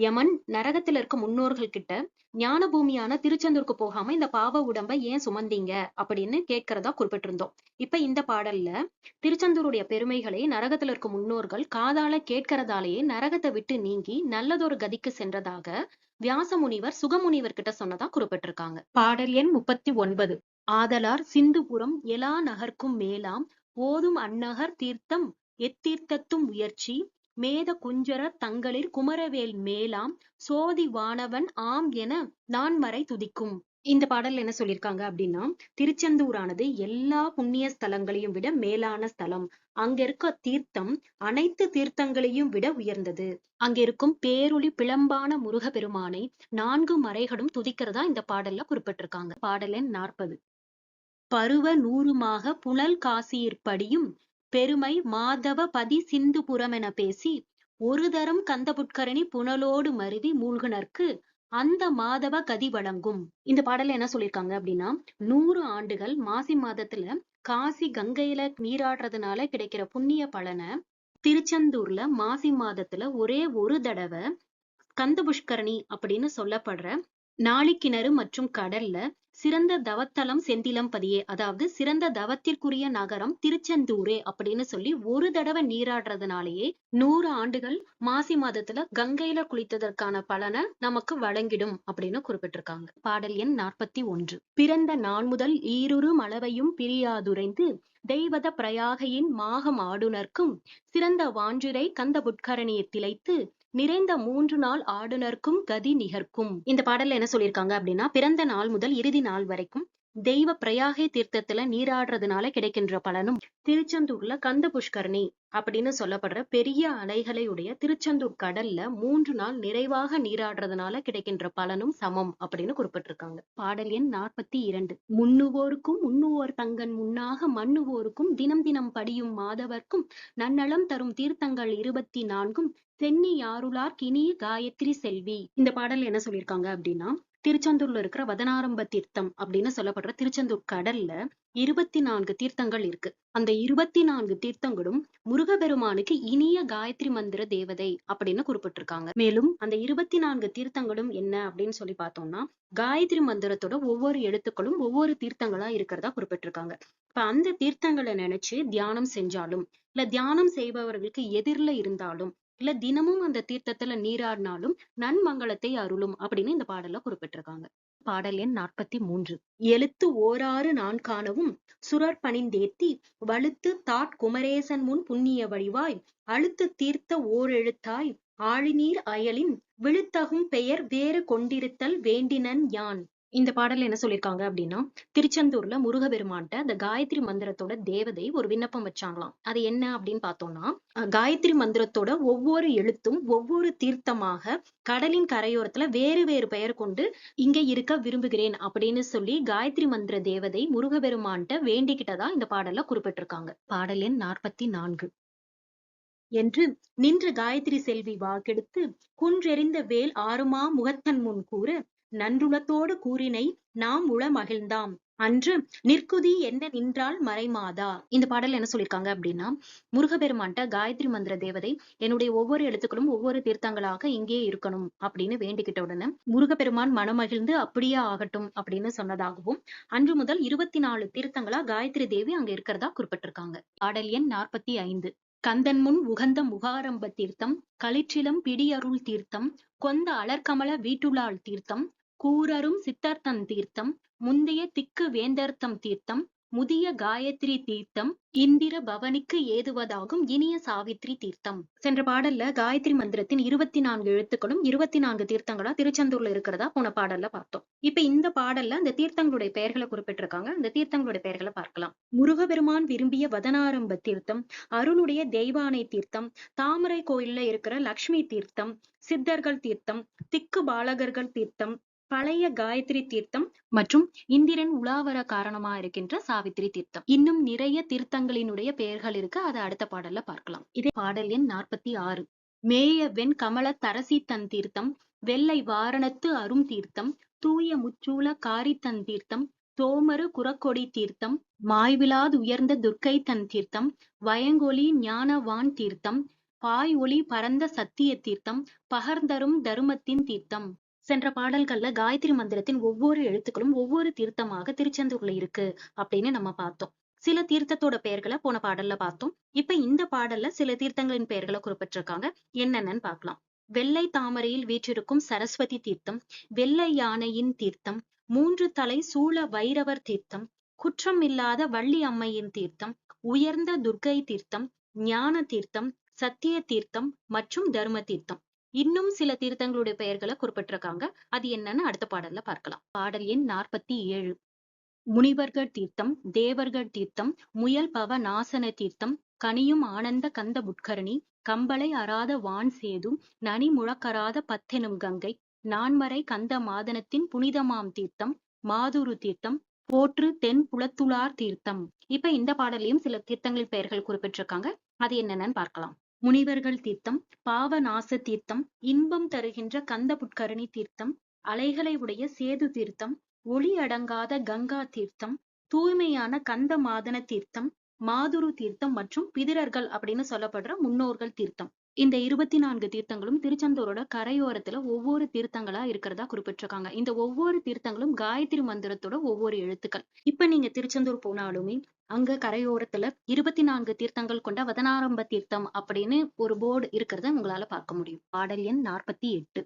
யமன் நரகத்துல இருக்க முன்னோர்கள் கிட்ட ஞான பூமியான திருச்செந்தூருக்கு போகாம இந்த பாவ உடம்ப ஏன் சுமந்தீங்க அப்படின்னு கேட்கிறதா குறிப்பிட்டிருந்தோம். இப்ப இந்த பாடல்ல திருச்செந்தூருடைய பெருமைகளை நரகத்துல இருக்க முன்னோர்கள் காதால கேட்கிறதாலேயே நரகத்தை விட்டு நீங்கி நல்லதொரு கதிக்கு சென்றதாக வியாச முனிவர் சுகமுனிவர் கிட்ட சொன்னதா குறிப்பிட்டிருக்காங்க. பாடல் எண் 39. ஆதலார் சிந்துபுரம் எலா நகர்க்கும் மேலாம் ஓதும் அந்நகர் தீர்த்தம் எத்தீர்த்தத்தும் உயர்ச்சி மேத குஞ்சர தங்களிர் குமரவேல் மேலாம் சோதி வானவன் ஆம் என நான்மறை துதிக்கும். இந்த பாடல் என்ன சொல்லியிருக்காங்க அப்படின்னா, திருச்செந்தூரானது எல்லா புண்ணிய ஸ்தலங்களையும் விட மேலான ஸ்தலம். அங்க இருக்க தீர்த்தம் அனைத்து தீர்த்தங்களையும் விட உயர்ந்தது. அங்க இருக்கும் பேரொளி பிளம்பான முருகப்பெருமானை 4 மறைகளும் துதிக்கிறதா இந்த பாடல்ல குறிப்பிட்டிருக்காங்க. பாடல் எண் 40. பருவ நூறுமாக புனல் காசியிற்படியும் பெருமை மாதவ பதி சிந்துபுரம் என பேசி ஒரு தரம் கந்த புட்கரணி புனலோடு மருவி மூழ்குனர்க்கு அந்த மாதவ கதி வழங்கும். இந்த பாடல்ல என்ன சொல்லியிருக்காங்க அப்படின்னா, 100 ஆண்டுகள் மாசி மாதத்துல காசி கங்கையில நீராடுறதுனால கிடைக்கிற புண்ணிய பலனை திருச்செந்தூர்ல மாசி மாதத்துல ஒரே ஒரு தடவை கந்த புஷ்கரணி அப்படின்னு சொல்லப்படுற நாளிக்கிணறு மற்றும் கடல்ல சிறந்த தவத்தலம் செந்திலம் பதியே, அதாவது சிறந்த தவத்திற்குரிய நகரம் திருச்செந்தூரே அப்படின்னு சொல்லி ஒரு தடவை நீராடுறதுனாலேயே 100 ஆண்டுகள் மாசி மாதத்துல கங்கையில குளித்ததற்கான பலனை நமக்கு வழங்கிடும் அப்படின்னு குறிப்பிட்டிருக்காங்க. பாடல் எண் 41. பிறந்த நான் முதல் ஈருரு மளவையும் பிரியாதுரைந்து தெய்வத பிரயாகையின் மாகம் ஆடுனர்க்கும் சிறந்த வாஞ்சிரை கந்த புட்கரணியை திளைத்து நிறைந்த 3 நாள் ஆடுனர்க்கும் கதி நிகர்க்கும். இந்த பாடல்ல என்ன சொல்லியிருக்காங்க அப்படின்னா, பிறந்த நாள் முதல் இறுதி நாள் வரைக்கும் தெய்வ பிரயாகை தீர்த்தத்துல நீராடுறதுனால கிடைக்கின்ற பலனும், திருச்செந்தூர்ல கந்த புஷ்கரணி அப்படின்னு சொல்லப்படுற பெரிய அலைகளை உடைய திருச்செந்தூர் கடல்ல 3 நாள் நிறைவாக நீராடுறதுனால கிடைக்கின்ற பலனும் சமம் அப்படின்னு குறிப்பிட்டிருக்காங்க. பாடல் எண் 42. முன்னுவோருக்கும் உண்ணுவோர் தங்கன் முன்னாக மன்னுவோருக்கும் தினம் தினம் படியும் மாதவர்க்கும் நன்னலம் தரும் தீர்த்தங்கள் 24ம் சென்னி யாருளார் கினிய காயத்ரி செல்வி. இந்த பாடல் என்ன சொல்லியிருக்காங்க அப்படின்னா, திருச்செந்தூர்ல இருக்கிற வதனாரம்ப தீர்த்தம் அப்படின்னு சொல்லப்படுற திருச்செந்தூர் கடல்ல 24 தீர்த்தங்கள் இருக்கு. அந்த 24 தீர்த்தங்களும் முருகபெருமானுக்கு இனிய காயத்ரி மந்திர தேவதை அப்படின்னு குறிப்பிட்டிருக்காங்க. மேலும் அந்த 24 தீர்த்தங்களும் என்ன அப்படின்னு சொல்லி பார்த்தோம்னா, காயத்ரி மந்திரத்தோட ஒவ்வொரு எழுத்துக்களும் ஒவ்வொரு தீர்த்தங்களா இருக்கிறதா குறிப்பிட்டிருக்காங்க. இப்ப அந்த தீர்த்தங்களை நினைச்சு தியானம் செஞ்சாலும், இல்ல தியானம் செய்பவர்களுக்கு எதிரில இருந்தாலும், இல்ல தினமும் அந்த தீர்த்தத்துல நீராடினாலும் நன்மங்களத்தை அருளும் அப்படின்னு இந்த பாடல்ல குறிப்பிட்டிருக்காங்க. பாடல் எண் 43. எழுத்து ஓராறு நான் காணவும் சுரர் பணிந்தேத்தி வழுத்து குமரேசன் முன் புண்ணிய வடிவாய் அழுத்து தீர்த்த ஓரெழுத்தாய் ஆழிநீர் அயலின் விழுத்தகும் பெயர் வேறு கொண்டிருத்தல் வேண்டினன் யான். இந்த பாடல் என்ன சொல்லியிருக்காங்க அப்படின்னா, திருச்செந்தூர்ல முருகபெருமான்ட்ட அந்த காயத்ரி மந்திரத்தோட தேவதை ஒரு விண்ணப்பம் வச்சாங்களாம். அது என்ன அப்படின்னு பார்த்தோம்னா, காயத்ரி மந்திரத்தோட ஒவ்வொரு எழுத்தும் ஒவ்வொரு தீர்த்தமாக கடலின் கரையோரத்துல வேறு வேறு பெயர் கொண்டு இங்க இருக்க விரும்புகிறேன் அப்படின்னு சொல்லி காயத்ரி மந்திர தேவதை முருகபெருமான்ட்ட வேண்டிக்கிட்டதா இந்த பாடல்ல குறிப்பிட்டிருக்காங்க. பாடல் எண் 44. என்று நின்று காயத்ரி செல்வி வாக்கெடுத்து குன்றெறிந்த வேல் ஆறுமா முகத்தன் முன் கூற நன்றுளத்தோடு கூறினை நாம் உள மகிழ்ந்தாம் அன்று நிற்குதி என்ன நின்றால் மறைமாதா. இந்த பாடல் என்ன சொல்லியிருக்காங்க அப்படின்னா, முருகபெருமான்ட்ட காயத்ரி மந்திர தேவதை என்னுடைய ஒவ்வொரு எழுத்துக்களும் ஒவ்வொரு தீர்த்தங்களாக இங்கே இருக்கணும் அப்படின்னு வேண்டிக்கிட்ட உடனே முருகபெருமான் மனமகிழ்ந்து அப்படியே ஆகட்டும் அப்படின்னு சொன்னதாகவும், அன்று முதல் 24 தீர்த்தங்களா காயத்ரி தேவி அங்க இருக்கிறதா குறிப்பிட்டிருக்காங்க. பாடல் எண் 45. கந்தன் முன் உகந்த முகாரம்ப தீர்த்தம் களிற்றிலம் பிடியருள் தீர்த்தம் கொந்த அலர்கமல வீட்டுளாள் தீர்த்தம் கூரரும் சித்தர்த்தன் தீர்த்தம் முந்தைய திக்கு வேந்தர்த்தம் தீர்த்தம் முதிய காயத்ரி தீர்த்தம் இந்திர பவனிக்கு ஏதுவதாகும் இனிய சாவித்ரி தீர்த்தம். சென்ற பாடல்ல காயத்ரி மந்திரத்தின் 24 எழுத்துக்களும் 24 தீர்த்தங்களா திருச்செந்தூர்ல இருக்கிறதா போன பாடல்ல பார்த்தோம். இப்ப இந்த பாடல்ல அந்த தீர்த்தங்களுடைய பெயர்களை குறிப்பிட்டிருக்காங்க. அந்த தீர்த்தங்களுடைய பெயர்களை பார்க்கலாம். முருகபெருமான் விரும்பிய வதனாரம்ப தீர்த்தம், அருளுடைய தெய்வானை தீர்த்தம், தாமரை கோயில்ல இருக்கிற லக்ஷ்மி தீர்த்தம், சித்தர்கள் தீர்த்தம், திக்கு பாலகர்கள் தீர்த்தம், பழைய காயத்ரி தீர்த்தம் மற்றும் இந்திரன் உலாவர காரணமா இருக்கின்ற சாவித்ரி தீர்த்தம். இன்னும் நிறைய தீர்த்தங்களினுடைய பெயர்கள் இருக்கு. அதை அடுத்த பாடல்ல பார்க்கலாம். இதே பாடல் எண் 46. மேய வெண் கமல தரசி தன் தீர்த்தம் வெள்ளை வாரணத்து அரும் தீர்த்தம் தூய முச்சூல காரி தன் தீர்த்தம் தோமரு குரக்கொடி தீர்த்தம் மாய்விலாது உயர்ந்த துர்க்கை தன் தீர்த்தம் வயங்கொலி ஞானவான் தீர்த்தம் பாய் ஒளி பரந்த சத்திய தீர்த்தம் பகர்ந்தரும் தருமத்தின் தீர்த்தம். சென்ற பாடல்கள்ல காயத்ரி மந்திரத்தின் ஒவ்வொரு எழுத்துக்களும் ஒவ்வொரு தீர்த்தமாக திருச்செந்தூர்ல இருக்கு அப்படின்னு நம்ம பார்த்தோம். சில தீர்த்தத்தோட பெயர்களை போன பாடல்ல பார்த்தோம். இப்ப இந்த பாடல்ல சில தீர்த்தங்களின் பெயர்களை குறிப்பிட்டிருக்காங்க. என்னென்னு பார்க்கலாம். வெள்ளை தாமரையில் வீற்றிருக்கும் சரஸ்வதி தீர்த்தம், வெள்ளை யானையின் தீர்த்தம், 3 தலை சூழ வைரவர் தீர்த்தம், குற்றம் இல்லாத வள்ளி அம்மையின் தீர்த்தம், உயர்ந்த துர்க்கை தீர்த்தம், ஞான தீர்த்தம், சத்திய தீர்த்தம் மற்றும் தர்ம தீர்த்தம். இன்னும் சில தீர்த்தங்களுடைய பெயர்களை குறிப்பிட்டிருக்காங்க. அது என்னன்னு அடுத்த பாடல்ல பார்க்கலாம். பாடல் எண் 47. முனிவர்கள் தீர்த்தம், தேவர்கள் தீர்த்தம், முயல் பவ நாசன தீர்த்தம், கனியும் ஆனந்த கந்த புட்கரணி, கம்பளை அறாத வான் சேதும், நனி முழக்கராத பத்தெனும் கங்கை, நான்மறை கந்த மாதனத்தின் புனிதமாம் தீர்த்தம், மாதுரு தீர்த்தம், போற்று தென் புலத்துளார் தீர்த்தம். இப்ப இந்த பாடலையும் சில தீர்த்தங்களின் பெயர்கள் குறிப்பிட்டிருக்காங்க. அது என்னன்னு பார்க்கலாம். முனிவர்கள் தீர்த்தம், பாவநாச தீர்த்தம், இன்பம் தருகின்ற கந்த புட்கரணி தீர்த்தம், அலைகளை உடைய சேது தீர்த்தம், ஒளி அடங்காத கங்கா தீர்த்தம், தூய்மையான கந்த மாதன தீர்த்தம், மாதுரு தீர்த்தம் மற்றும் பிதிரர்கள் அப்படின்னு சொல்லப்படுற முன்னோர்கள் தீர்த்தம். இந்த 24 தீர்த்தங்களும் திருச்செந்தூரோட கரையோரத்துல ஒவ்வொரு தீர்த்தங்களா இருக்கிறதா குறிப்பிட்டிருக்காங்க. இந்த ஒவ்வொரு தீர்த்தங்களும் காயத்ரி மந்திரத்தோட ஒவ்வொரு எழுத்துக்கள். இப்ப நீங்க திருச்செந்தூர் போனாலுமே அங்க கரையோரத்துல 24 தீர்த்தங்கள் கொண்ட வதனாரம்ப தீர்த்தம் அப்படின்னு ஒரு போர்டு இருக்கிறத உங்களால பார்க்க முடியும். பாடல் எண் 48.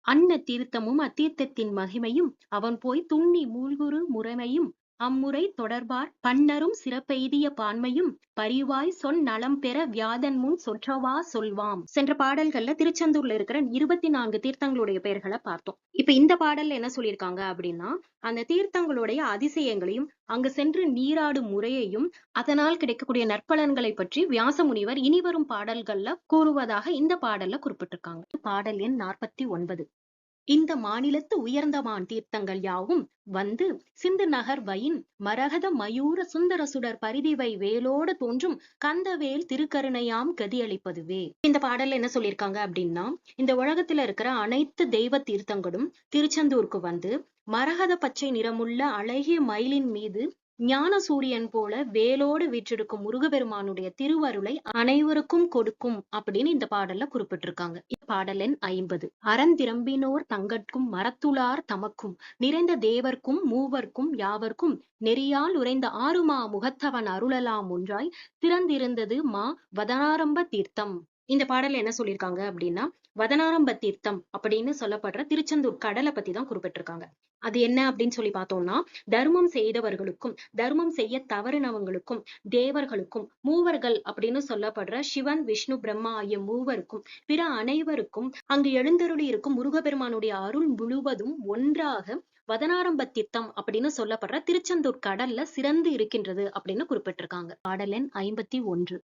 அன்ன தீர்த்தமும் அத்தீர்த்தத்தின் மகிமையும் அவன் போய் துண்ணி மூழ்குரு முறைமையும் அம்முறை தொடர்பார் பன்னரும் சிறப்பெய்திய பான்மையும் பரிவாய் சொன் நலம் பெற வியாதன் முன் சொற்றவா சொல்வாம். சென்ற பாடல்கள்ல திருச்செந்தூர்ல இருக்கிற 24 தீர்த்தங்களுடைய பெயர்களை பார்த்தோம். இப்ப இந்த பாடல்ல என்ன சொல்லியிருக்காங்க அப்படின்னா, அந்த தீர்த்தங்களுடைய அதிசயங்களையும் அங்கு சென்று நீராடும் முறையையும் அதனால் கிடைக்கக்கூடிய நற்பலன்களை பற்றி வியாச முனிவர் இனிவரும் பாடல்கள்ல கூறுவதாக இந்த பாடல்ல குறிப்பிட்டிருக்காங்க. பாடல் எண் 49. இந்த மாநிலத்து உயர்ந்தவான் தீர்த்தங்கள் யாவும் வந்து சிந்து நகர் வயின் மரகத மயூர சுந்தர சுடர் பரிதிவை வேலோடு தோன்றும் கந்தவேல் திருக்கருணையாம் கதியளிப்பதுவே. இந்த பாடல்ல என்ன சொல்லியிருக்காங்க அப்படின்னா, இந்த உலகத்துல இருக்கிற அனைத்து தெய்வ தீர்த்தங்களும் திருச்செந்தூருக்கு வந்து மரகத பச்சை நிறமுள்ள அழகிய மயிலின் மீது ஞான சூரியன் போல வேலோடு வீற்றிருக்கும் முருகபெருமானுடைய திருவருளை அனைவருக்கும் கொடுக்கும் அப்படின்னு இந்த பாடல்ல குறிப்பிட்டிருக்காங்க. பாடல் எண் 50. அறந்திரம்பினோர் தங்கட்கும் மரத்துளார் தமக்கும் நிறைந்த தேவர்க்கும் மூவர்க்கும் யாவர்க்கும் நெறியால் உறைந்த ஆறுமா முகத்தவன் அருளலாம் ஒன்றாய் திறந்திருந்தது மா வதனாரம்ப தீர்த்தம். இந்த பாடல்ல என்ன சொல்லியிருக்காங்க அப்படின்னா, வதனாரம்ப தீர்த்தம் அப்படின்னு சொல்லப்படுற திருச்செந்தூர் கடலை பத்தி தான் குறிப்பிட்டிருக்காங்க. அது என்ன அப்படின்னு சொல்லி பார்த்தோம்னா, தர்மம் செய்தவர்களுக்கும் தர்மம் செய்ய தவறினவங்களுக்கும் தேவர்களுக்கும் மூவர்கள் அப்படின்னு சொல்லப்படுற சிவன் விஷ்ணு பிரம்மா ஆகிய மூவருக்கும் பிற அனைவருக்கும் அங்கு எழுந்தருளி இருக்கும் முருகபெருமானுடைய அருள் முழுவதும் ஒன்றாக வதனாரம்ப தீர்த்தம் அப்படின்னு சொல்லப்படுற திருச்செந்தூர் கடல்ல சிறந்து இருக்கின்றது அப்படின்னு குறிப்பிட்டிருக்காங்க. பாடல் எண் 51.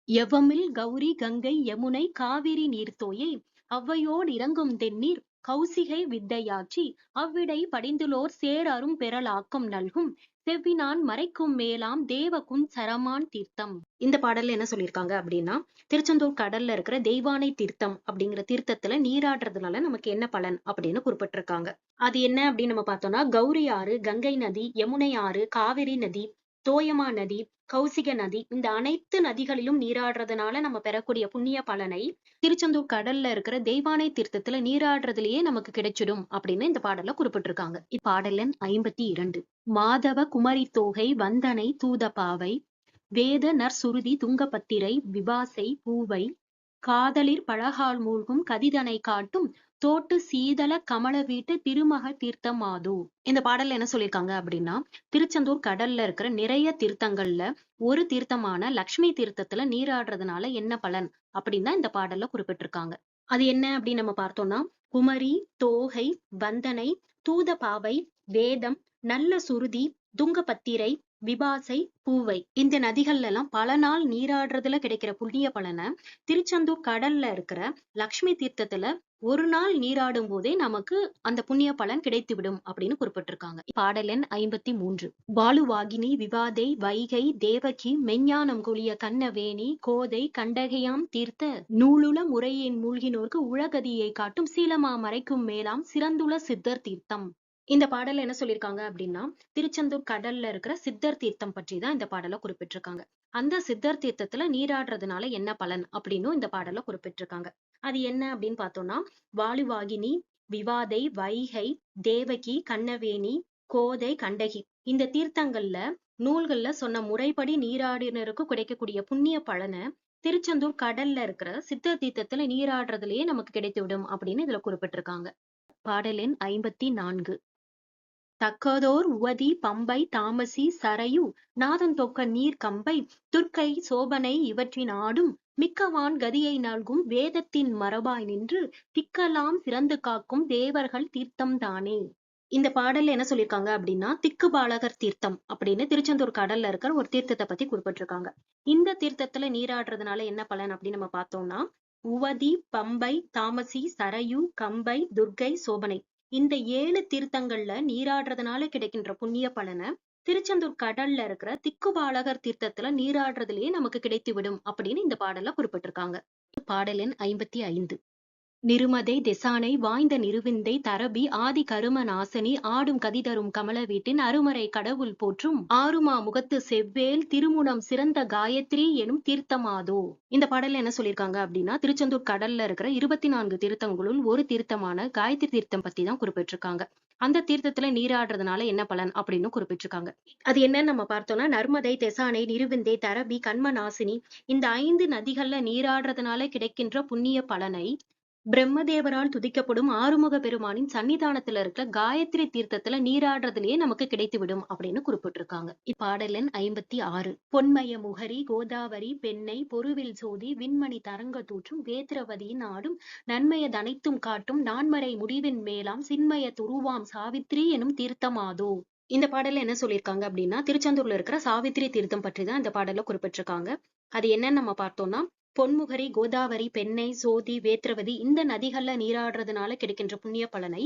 எவ்வமில் கௌரி கங்கை யமுனை காவிரி நீர்த்தோயை அவ்வையோடு இறங்கும் தென்னீர் கௌசிகை வித்தையாற்றி அவ்விடை படிந்துலோர் சேர் அரும் பெறலாக்கம் நல்கும் செவ்வினான் மறைக்கும் மேலாம் தேவகுன் சரமான் தீர்த்தம். இந்த பாடல்ல என்ன சொல்லியிருக்காங்க அப்படின்னா, திருச்செந்தூர் கடல்ல இருக்கிற தெய்வானை தீர்த்தம் அப்படிங்கிற தீர்த்தத்துல நீராடுறதுனால நமக்கு என்ன பலன் அப்படின்னு குறிப்பிட்டிருக்காங்க. அது என்ன அப்படின்னு நம்ம பார்த்தோம்னா, கௌரி ஆறு, கங்கை நதி, யமுனை ஆறு, காவிரி நதி, தோயமா நதி, கௌசிக நதி, இந்த அனைத்து நதிகளிலும் நீராடுறதுனால நம்ம பெறக்கூடிய புண்ணிய பலனை திருச்செந்தூர் கடல்ல இருக்கிற தெய்வானை தீர்த்தத்துல நீராடுறதுலயே நமக்கு கிடைச்சிடும் அப்படின்னு இந்த பாடல்ல குறிப்பிட்டிருக்காங்க. இப்பாடல் எண் 52. மாதவ குமரி தோகை வந்தனை தூத பாவை வேத நற்சுருதி துங்கபத்திரை விபாசை பூவை காதலிர் பழகால் மூழ்கும் கதிதனை காட்டும் தோட்டு சீதள கமல வீட்டு திருமக தீர்த்தம் மாது. இந்த பாடல்ல என்ன சொல்லியிருக்காங்க அப்படின்னா, திருச்செந்தூர் கடல்ல இருக்கிற நிறைய தீர்த்தங்கள்ல ஒரு தீர்த்தமான லக்ஷ்மி தீர்த்தத்துல நீராடுறதுனால என்ன பலன் அப்படின்னு தான் இந்த பாடல்ல குறிப்பிட்டிருக்காங்க. அது என்ன அப்படின்னு நம்ம பார்த்தோம்னா, குமரி, தோகை, வந்தனை, தூத பாவை, வேதம், நல்ல சுருதி, துங்கபத்திரை, விபாசை, பூவை இந்த நதிகள்ல எல்லாம் பல நாள் நீராடுறதுல கிடைக்கிற புண்ணிய பலனை திருச்செந்தூர் கடல்ல இருக்கிற லக்ஷ்மி தீர்த்தத்துல ஒரு நாள் நீராடும் போதே நமக்கு அந்த புண்ணிய பலன் கிடைத்துவிடும் அப்படின்னு குறிப்பிட்டிருக்காங்க. பாடல் எண் 53. பாலுவாகினி விவாதை வைகை தேவகி மெஞ்ஞானம் கொளிய கண்ணவேணி கோதை கண்டகையாம் தீர்த்த நூலுல முறையின் மூழ்கினோர்க்கு உலகதியை காட்டும் சீலமா மறைக்கும் மேலாம் சிறந்துள்ள சித்தர் தீர்த்தம். இந்த பாடல்ல என்ன சொல்லியிருக்காங்க அப்படின்னா, திருச்செந்தூர் கடல்ல இருக்கிற சித்தர் தீர்த்தம் பற்றி தான் இந்த பாடல குறிப்பிட்டிருக்காங்க. அந்த சித்தர் தீர்த்தத்துல நீராடுறதுனால என்ன பலன் அப்படின்னு இந்த பாடல குறிப்பிட்டிருக்காங்க. அது என்ன அப்படின்னு பார்த்தோம்னா, வாலுவாகினி, விவாதை, வைகை, தேவகி, கண்ணவேணி, கோதை, கண்டகி இந்த தீர்த்தங்கள்ல நூல்கள்ல சொன்ன முறைப்படி நீராடினருக்கு கிடைக்கக்கூடிய புண்ணிய பலனை திருச்செந்தூர் கடல்ல இருக்கிற சித்தர் தீர்த்தத்துல நீராடுறதுலயே நமக்கு கிடைத்துவிடும் அப்படின்னு இதுல குறிப்பிட்டிருக்காங்க. பாடல் எண் 54. தக்கதோர் உவதி பம்பை தாமசி சரையு நாதந்தொக்க நீர் கம்பை துர்க்கை சோபனை இவற்றின் ஆடும் மிக்கவான் கதியை நல்கும் வேதத்தின் மரபாய் நின்று திக்கலாம் சிறந்து காக்கும் தேவர்கள் தீர்த்தம் தானே. இந்த பாடல்ல என்ன சொல்லியிருக்காங்க அப்படின்னா, திக்கு பாலகர் தீர்த்தம் அப்படின்னு திருச்செந்தூர் கடல்ல இருக்கிற ஒரு தீர்த்தத்தை பத்தி குறிப்பிட்டிருக்காங்க. இந்த தீர்த்தத்துல நீராடுறதுனால என்ன பலன் அப்படின்னு நம்ம பார்த்தோம்னா, உவதி, பம்பை, தாமசி, சரையு, கம்பை, துர்க்கை, சோபனை இந்த 7 தீர்த்தங்கள்ல நீராடுறதுனால கிடைக்கின்ற புண்ணிய பலனை திருச்செந்தூர் கடல்ல இருக்கிற திக்குபாலகர் தீர்த்தத்துல நீராடுறதுலயே நமக்கு கிடைத்துவிடும் அப்படின்னு இந்த பாடல்ல குறிப்பிட்டிருக்காங்க. பாடல் எண் 55. நிருமதை தெசானை வாய்ந்த நிருவிந்தை தரபி ஆதி கரும நாசனி ஆடும் கதிதரும் கமல வீட்டின் அருமறை கடவுள் போற்றும் ஆறுமா முகத்து செவ்வேல் திருமுனம் சிறந்த காயத்ரி எனும் தீர்த்தமாதோ. இந்த பாடல்ல என்ன சொல்லியிருக்காங்க அப்படின்னா, திருச்செந்தூர் கடல்ல இருக்கிற 24 தீர்த்தங்களுள் ஒரு தீர்த்தமான காயத்ரி தீர்த்தம் பத்தி தான் குறிப்பிட்டிருக்காங்க. அந்த தீர்த்தத்துல நீராடுறதுனால என்ன பலன் அப்படின்னு குறிப்பிட்டிருக்காங்க. அது என்னன்னு நம்ம பார்த்தோம்னா, நர்மதை, தெசானை, நிருவிந்தை, தரபி, கண்ம நாசினி இந்த 5 நதிகள்ல நீராடுறதுனால கிடைக்கின்ற புண்ணிய பலனை பிரம்மதேவரால் துதிக்கப்படும் ஆறுமுக பெருமானின் சன்னிதானத்துல இருக்கிற காயத்ரி தீர்த்தத்துல நீராடுறதுலயே நமக்கு கிடைத்துவிடும் அப்படின்னு குறிப்பிட்டிருக்காங்க. இப்பாடல் எண் 56. பொன்மய முகரி கோதாவரி பெண்ணை பொருவில் சோதி விண்மணி தரங்க தூற்றும் வேத்திரவதியின் ஆடும் நன்மையதனைத்தும் காட்டும் நான்மறை முடிவின் மேலாம் சின்மய துருவாம் சாவித்ரி எனும் தீர்த்தமாதோ. இந்த பாடல்ல என்ன சொல்லியிருக்காங்க அப்படின்னா, திருச்செந்தூர்ல இருக்கிற சாவித்திரி தீர்த்தம் பற்றி தான் இந்த பாடல்ல குறிப்பிட்டிருக்காங்க. அது என்னன்னு நம்ம பார்த்தோம்னா, பொன்முகரி கோதாவரி பெண்ணை சோதி வேத்திரவதி இந்த நதிகள்ல நீராடுறதுனால கிடைக்கின்ற புண்ணிய பலனை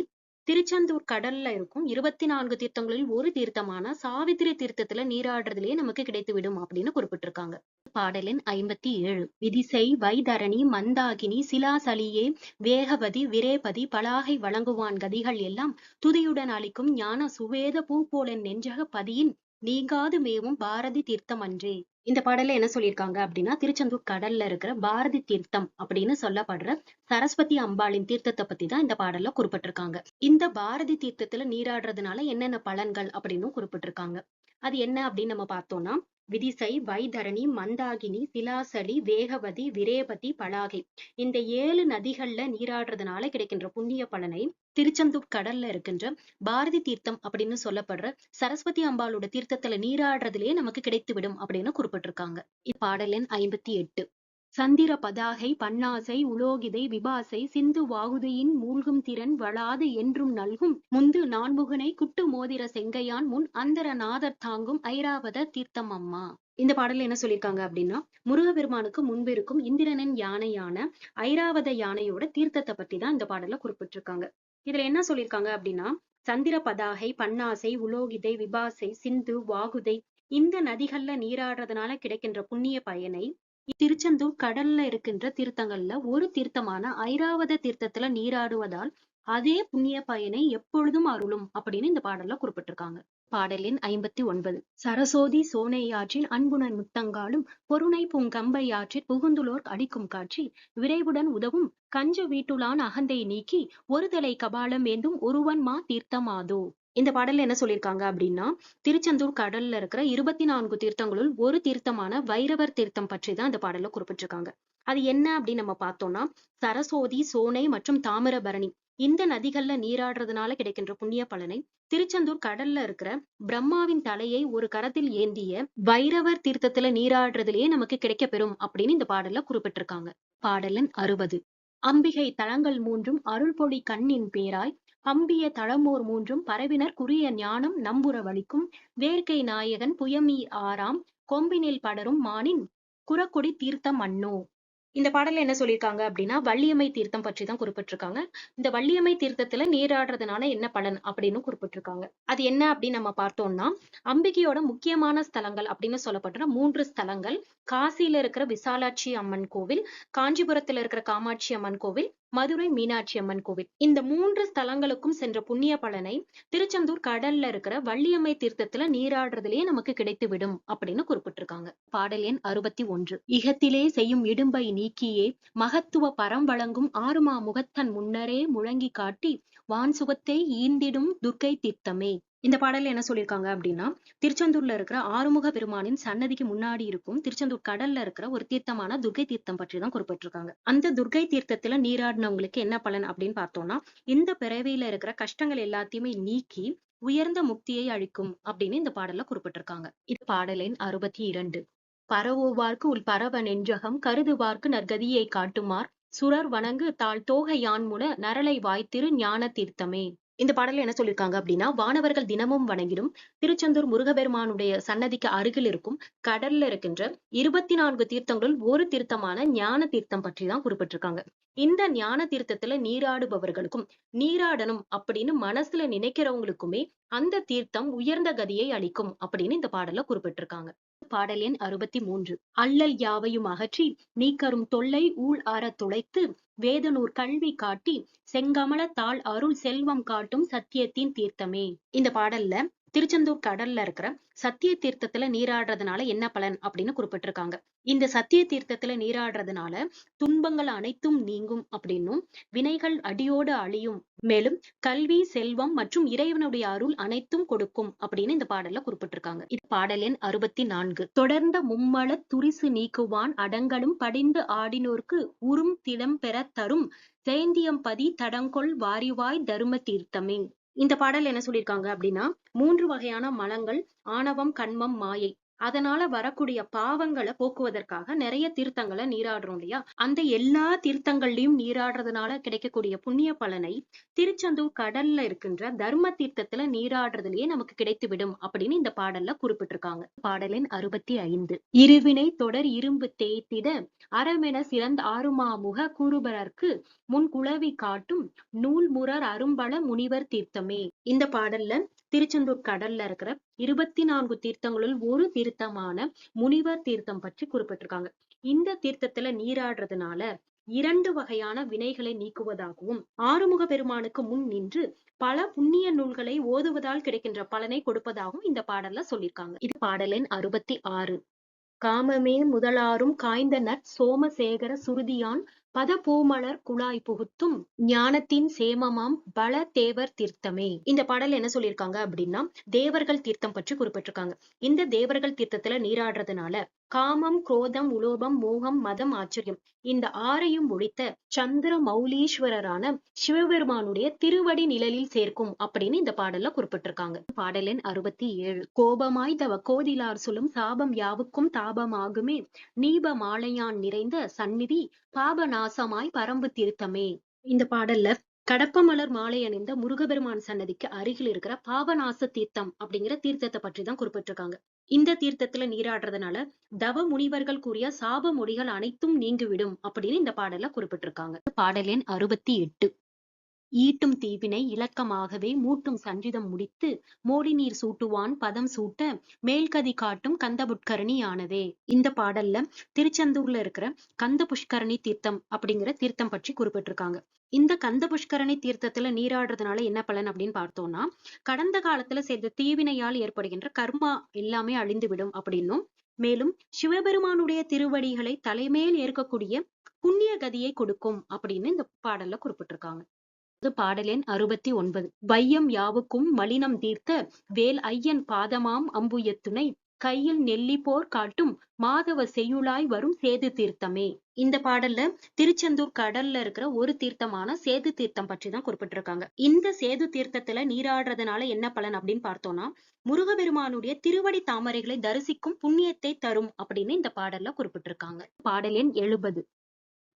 திருச்செந்தூர் கடல்ல இருக்கும் 24 தீர்த்தங்களில் ஒரு தீர்த்தமான சாவித்திரி தீர்த்தத்துல நீராடுறதுலயே நமக்கு கிடைத்துவிடும் அப்படின்னு குறிப்பிட்டிருக்காங்க. பாடலின் 57. விதிசை வைதரணி மந்தாகினி சிலாசலியே வேகவதி விரேபதி பலாகை வழங்குவான் கதிகள் எல்லாம் துதியுடன் அளிக்கும் ஞான சுவேத பூ போல நெஞ்சக பதியின் நீங்காது மேவும் பாரதி தீர்த்தம் அன்றே. இந்த பாடல்ல என்ன சொல்லியிருக்காங்க அப்படின்னா, திருச்செந்தூர் கடல்ல இருக்கிற பாரதி தீர்த்தம் அப்படின்னு சொல்லப்படுற சரஸ்வதி அம்பாளின் தீர்த்தத்தை பத்தி தான் இந்த பாடல்ல குறிப்பிட்டிருக்காங்க. இந்த பாரதி தீர்த்தத்துல நீராடுறதுனால என்னென்ன பலன்கள் அப்படின்னு குறிப்பிட்டிருக்காங்க. அது என்ன அப்படின்னு நம்ம பார்த்தோம்னா, விதிசை வைதரணி மந்தாகினி சிலாசலி வேகவதி விரேபதி பலாகை இந்த 7 நதிகள்ல நீராடுறதுனால கிடைக்கின்ற புண்ணிய பலனை திருச்செந்தூர் கடல்ல இருக்கின்ற பாரதி தீர்த்தம் அப்படின்னு சொல்லப்படுற சரஸ்வதி அம்பாளோட தீர்த்தத்துல நீராடுறதுலயே நமக்கு கிடைத்துவிடும் அப்படின்னு குறிப்பிட்டிருக்காங்க. இப்பாடல் எண் 58. சந்திர பதாகை பன்னாசை உலோகிதை விபாசை சிந்து வாகுதியின் மூழ்கும் திறன் வளாது என்றும் நல்கும் முந்து நான்முகனை குட்டு மோதிர செங்கையான் முன் அந்தர நாதர் தாங்கும் ஐராவத தீர்த்தம் அம்மா. இந்த பாடல்ல என்ன சொல்லியிருக்காங்க அப்படின்னா, முருகபெருமானுக்கு முன்பு இருக்கும் இந்திரனின் யானையான ஐராவத யானையோட தீர்த்தத்தை பத்தி தான் இந்த பாடல்ல குறிப்பிட்டிருக்காங்க. இதுல என்ன சொல்லியிருக்காங்க அப்படின்னா, சந்திர பதாகை பன்னாசை உலோகிதை விபாசை சிந்து வாகுதை இந்த நதிகள்ல நீராடுறதுனால கிடைக்கின்ற புண்ணிய பயனை திருச்செந்தூர் கடல்ல இருக்கின்ற தீர்த்தங்கள்ல ஒரு தீர்த்தமான ஐராவத தீர்த்தத்துல நீராடுவதால் அதே புண்ணிய பயனை எப்பொழுதும் அருளும் அப்படின்னு இந்த பாடல்ல குறிப்பிட்டிருக்காங்க. பாடலின் 59. சரசோதி சோனையாற்றில் அன்புணர் முத்தங்காலும் பொருணை பூங்கம்பை ஆற்றில் புகுந்துளோர் அடிக்கும் காட்சி விரைவுடன் உதவும் கஞ்ச வீட்டுளான் அகந்தை நீக்கி ஒருதலை கபாலம் ஏந்தும் ஒருவன் மா தீர்த்தமாதோ. இந்த பாடல்ல என்ன சொல்லியிருக்காங்க அப்படின்னா, திருச்செந்தூர் கடல்ல இருக்கிற 24 தீர்த்தங்களுள் ஒரு தீர்த்தமான வைரவர் தீர்த்தம் பற்றி தான் இந்த பாடல்ல குறிப்பிட்டிருக்காங்க. அது என்ன அப்படின்னு நம்ம பார்த்தோம்னா, சரசோதி சோனை மற்றும் தாமிரபரணி இந்த நதிகள்ல நீராடுறதுனால கிடைக்கின்ற புண்ணிய பலனை திருச்செந்தூர் கடல்ல இருக்கிற பிரம்மாவின் தலையை ஒரு கரத்தில் ஏந்திய வைரவர் தீர்த்தத்துல நீராடுறதுலயே நமக்கு கிடைக்க பெறும் அப்படின்னு இந்த பாடல்ல குறிப்பிட்டிருக்காங்க. பாடலின் 60. அம்பிகை தலங்கள் மூன்றும் அருள்பொழி கண்ணின் பேராய் அம்பிய தளமோர் மூன்றும் பரவினர் குறிய ஞானம் நம்புற வலிக்கும் வேர்க்கை நாயகன் புயமீர் ஆறாம் கொம்பினில் படரும் மானின் குறக்குடி தீர்த்தம் அன்னோ. இந்த பாடல்ல என்ன சொல்லியிருக்காங்க அப்படின்னா, வள்ளியம்மை தீர்த்தம் பற்றி தான் குறிப்பிட்டிருக்காங்க. இந்த வள்ளியம்மை தீர்த்தத்துல நீராடுறதுனால என்ன பலன் அப்படின்னு குறிப்பிட்டிருக்காங்க. அது என்ன அப்படின்னு நம்ம பார்த்தோம்னா, அம்பிகையோட முக்கியமான ஸ்தலங்கள் அப்படின்னு சொல்லப்படுற 3 ஸ்தலங்கள் காசியில இருக்கிற விசாலாட்சி அம்மன் கோவில், காஞ்சிபுரத்துல இருக்கிற காமாட்சி அம்மன் கோவில், மதுரை மீனாட்சி அம்மன் கோவில். இந்த 3 ஸ்தலங்களுக்கும் சென்ற புண்ணிய பலனை திருச்செந்தூர் கடல்ல இருக்கிற வள்ளியம்மை தீர்த்தத்துல நீராடுறதுலயே நமக்கு கிடைத்துவிடும் அப்படின்னு குறிப்பிட்டிருக்காங்க. பாடல் எண் 61. இகத்திலே செய்யும் இடும்பை நீக்கியே மகத்துவ பரம் வழங்கும் ஆறுமா முகத்தன் முன்னரே முழங்கி காட்டி வான் சுகத்தை ஈந்திடும் துர்க்கை தீர்த்தமே. இந்த பாடல்ல என்ன சொல்லியிருக்காங்க அப்படின்னா, திருச்செந்தூர்ல இருக்கிற ஆறுமுக பெருமானின் சன்னதிக்கு முன்னாடி இருக்கும் திருச்செந்தூர் கடல்ல இருக்கிற ஒரு தீர்த்தமான துர்க்கை தீர்த்தம் பற்றி தான் குறிப்பிட்டிருக்காங்க. அந்த துர்க்கை தீர்த்தத்துல நீராடினவங்களுக்கு என்ன பலன் அப்படின்னு பார்த்தோம்னா, இந்த பிறவியில இருக்கிற கஷ்டங்கள் எல்லாத்தையுமே நீக்கி உயர்ந்த முக்தியை அளிக்கும் அப்படின்னு இந்த பாடல்ல குறிப்பிட்டிருக்காங்க. இது பாடலின் 62. பரவுவார்க்கு உள் பரவ நெஞ்சகம் கருதுவார்க்கு நற்கதியை காட்டுமார் சுரர் வணங்கு தாழ் தோகை யான்முன நரலை வாய்த்திரு ஞான தீர்த்தமே. இந்த பாடல்ல என்ன சொல்லியிருக்காங்க அப்படின்னா, வானவர்கள் தினமும் வணங்கிடும் திருச்செந்தூர் முருகபெருமானுடைய சன்னதிக்கு அருகில் இருக்கும் கடல்ல இருக்கின்ற 24 தீர்த்தங்களுள் ஒரு தீர்த்தமான ஞான தீர்த்தம் பற்றி தான் குறிப்பிட்டிருக்காங்க. இந்த ஞான தீர்த்தத்துல நீராடுபவர்களுக்கும் நீராடணும் அப்படின்னு மனசுல நினைக்கிறவங்களுக்குமே அந்த தீர்த்தம் உயர்ந்த கதியை அளிக்கும் அப்படின்னு இந்த பாடல்ல குறிப்பிட்டிருக்காங்க. பாடல் எண் 63. அல்லல் யாவையும் அகற்றி நீக்கரும் தொல்லை ஊழ் ஆற துளைத்து வேதனூர் கல்வி காட்டி செங்கமல தாள் அருள் செல்வம் காட்டும் சத்தியத்தின் தீர்த்தமே. இந்த பாடல்ல திருச்செந்தூர் கடல்ல இருக்கிற சத்திய தீர்த்தத்துல நீராடுறதுனால என்ன பலன் அப்படின்னு குறிப்பிட்டிருக்காங்க. இந்த சத்திய தீர்த்தத்துல நீராடுறதுனால துன்பங்கள் அனைத்தும் நீங்கும் அப்படின்னும், வினைகள் அடியோடு அழியும், மேலும் கல்வி, செல்வம் மற்றும் இறைவனுடைய அருள் அனைத்தும் கொடுக்கும் அப்படின்னு இந்த பாடல்ல குறிப்பிட்டிருக்காங்க. இது பாடல் எண் 64. தொடர்ந்த மும்மல துரிசு நீக்குவான் அடங்கலும் படிந்து ஆடினோர்க்கு உறும் திடம் பெற தரும் சேந்தியம்பதி தடங்கொள் வாரிவாய் தரும தீர்த்தமே. இந்த பாடல் என்ன சொல்லியிருக்காங்க அப்படின்னா, 3 வகையான மலங்கள், ஆணவம், கன்மம், மாயை, அதனால வரக்கூடிய பாவங்களை போக்குவதற்காக நிறைய தீர்த்தங்களை நீராடுறோம் இல்லையா? அந்த எல்லா தீர்த்தங்கள்லயும் நீராடுறதுனால கிடைக்கக்கூடிய புண்ணிய பலனை திருச்செந்தூர் கடல்ல இருக்கின்ற தர்ம தீர்த்தத்துல நீராடுறதுலயே நமக்கு கிடைத்துவிடும் அப்படின்னு இந்த பாடல்ல குறிப்பிட்டிருக்காங்க. பாடலின் 65. இருவினை தொடர் இரும்பு தேய்த்திட அறமென சிறந்த ஆறுமாமுக கூறுபரர்க்கு முன் குளவி காட்டும் நூல்முரர் அரும்பல முனிவர் தீர்த்தமே. இந்த பாடல்ல திருச்செந்தூர் கடல்ல இருக்கிற 24 தீர்த்தங்களுள் ஒரு தீர்த்தமான முனிவர் தீர்த்தம் பற்றி குறிப்பிட்டிருக்காங்க. இந்த தீர்த்தத்துல நீராடுறதுனால 2 வகையான வினைகளை நீக்குவதாகவும், ஆறுமுக பெருமானுக்கு முன் நின்று பல புண்ணிய நூல்களை ஓதுவதால் கிடைக்கின்ற பலனை கொடுப்பதாகவும் இந்த பாடல்ல சொல்லியிருக்காங்க. இது பாடலின் 66. காமமே முதலாரும் காய்ந்த சோமசேகர சுருதியான் பத பூமலர் குழாய் புகுத்தும் ஞானத்தின் சேமமாம் பல தேவர் தீர்த்தமே. இந்த பாடல் என்ன சொல்லியிருக்காங்க அப்படின்னா, தேவர்கள் தீர்த்தம் பற்றி குறிப்பிட்டிருக்காங்க. இந்த தேவர்கள் தீர்த்தத்துல நீராடுறதுனால காமம், குரோதம், உலோபம், மோகம், மதம், ஆச்சரியம் இந்த ஆறையும் ஒழித்த சந்திர மௌலீஸ்வரரான சிவபெருமானுடைய திருவடி நிழலில் சேர்க்கும் அப்படின்னு இந்த பாடல்ல குறிப்பிட்டிருக்காங்க. பாடலின் 67. கோபமாய் தவ கோதிலார் சொல்லும் சாபம் யாவுக்கும் தாபமாகுமே நீப மாலையான் நிறைந்த சந்நிதி பாபநாசமாய் பரம்பு தீர்த்தமே. இந்த பாடல்ல கடப்ப மலர் மாலை அணிந்த முருகபெருமான் சன்னதிக்கு அருகில் இருக்கிற பாபநாச தீர்த்தம் அப்படிங்கிற தீர்த்தத்தை பற்றி தான் குறிப்பிட்டிருக்காங்க. இந்த தீர்த்தத்துல நீராடுறதுனால தவ முனிவர்கள் கூறிய சாப மொழிகள் அனைத்தும் நீங்கிவிடும் அப்படின்னு இந்த பாடல்ல குறிப்பிட்டிருக்காங்க. பாடல் எண் 68. ஈட்டும் தீவினை இலக்கமாகவே மூட்டும் சஞ்சிதம் முடித்து மோடி நீர் சூட்டுவான் பதம் சூட்ட மேல்கதி காட்டும் கந்த புஷ்கரணி ஆனதே. இந்த பாடல்ல திருச்செந்தூர்ல இருக்கிற கந்த புஷ்கரணி தீர்த்தம் அப்படிங்கிற தீர்த்தம் பற்றி குறிப்பிட்டிருக்காங்க. இந்த கந்த புஷ்கரணி தீர்த்தத்துல நீராடுறதுனால என்ன பலன் அப்படின்னு பார்த்தோம்னா, கடந்த காலத்துல செய்த தீவினையால் ஏற்படுகின்ற கர்மா எல்லாமே அழிந்துவிடும் அப்படின்னும், மேலும் சிவபெருமானுடைய திருவடிகளை தலைமையில் ஏற்கக்கூடிய புண்ணிய கதியை கொடுக்கும் அப்படின்னு இந்த பாடல்ல குறிப்பிட்டிருக்காங்க. பாடல் எண் 69. வையம் யாவுக்கும் மலினம் தீர்த்த வேல் ஐயன் பாதமாம் அம்புயத்துணை கையில் நெல்லி போர் காட்டும் மாதவ செய்யுளாய் வரும் சேது தீர்த்தமே. இந்த பாடல்ல திருச்செந்தூர் கடல்ல இருக்கிற ஒரு தீர்த்தமான சேது தீர்த்தம் பற்றி தான் குறிப்பிட்டிருக்காங்க. இந்த சேது தீர்த்தத்துல நீராடுறதுனால என்ன பலன் அப்படின்னு பார்த்தோம்னா, முருகபெருமானுடைய திருவடி தாமரைகளை தரிசிக்கும் புண்ணியத்தை தரும் அப்படின்னு இந்த பாடல்ல குறிப்பிட்டிருக்காங்க. பாடல் எண் 70.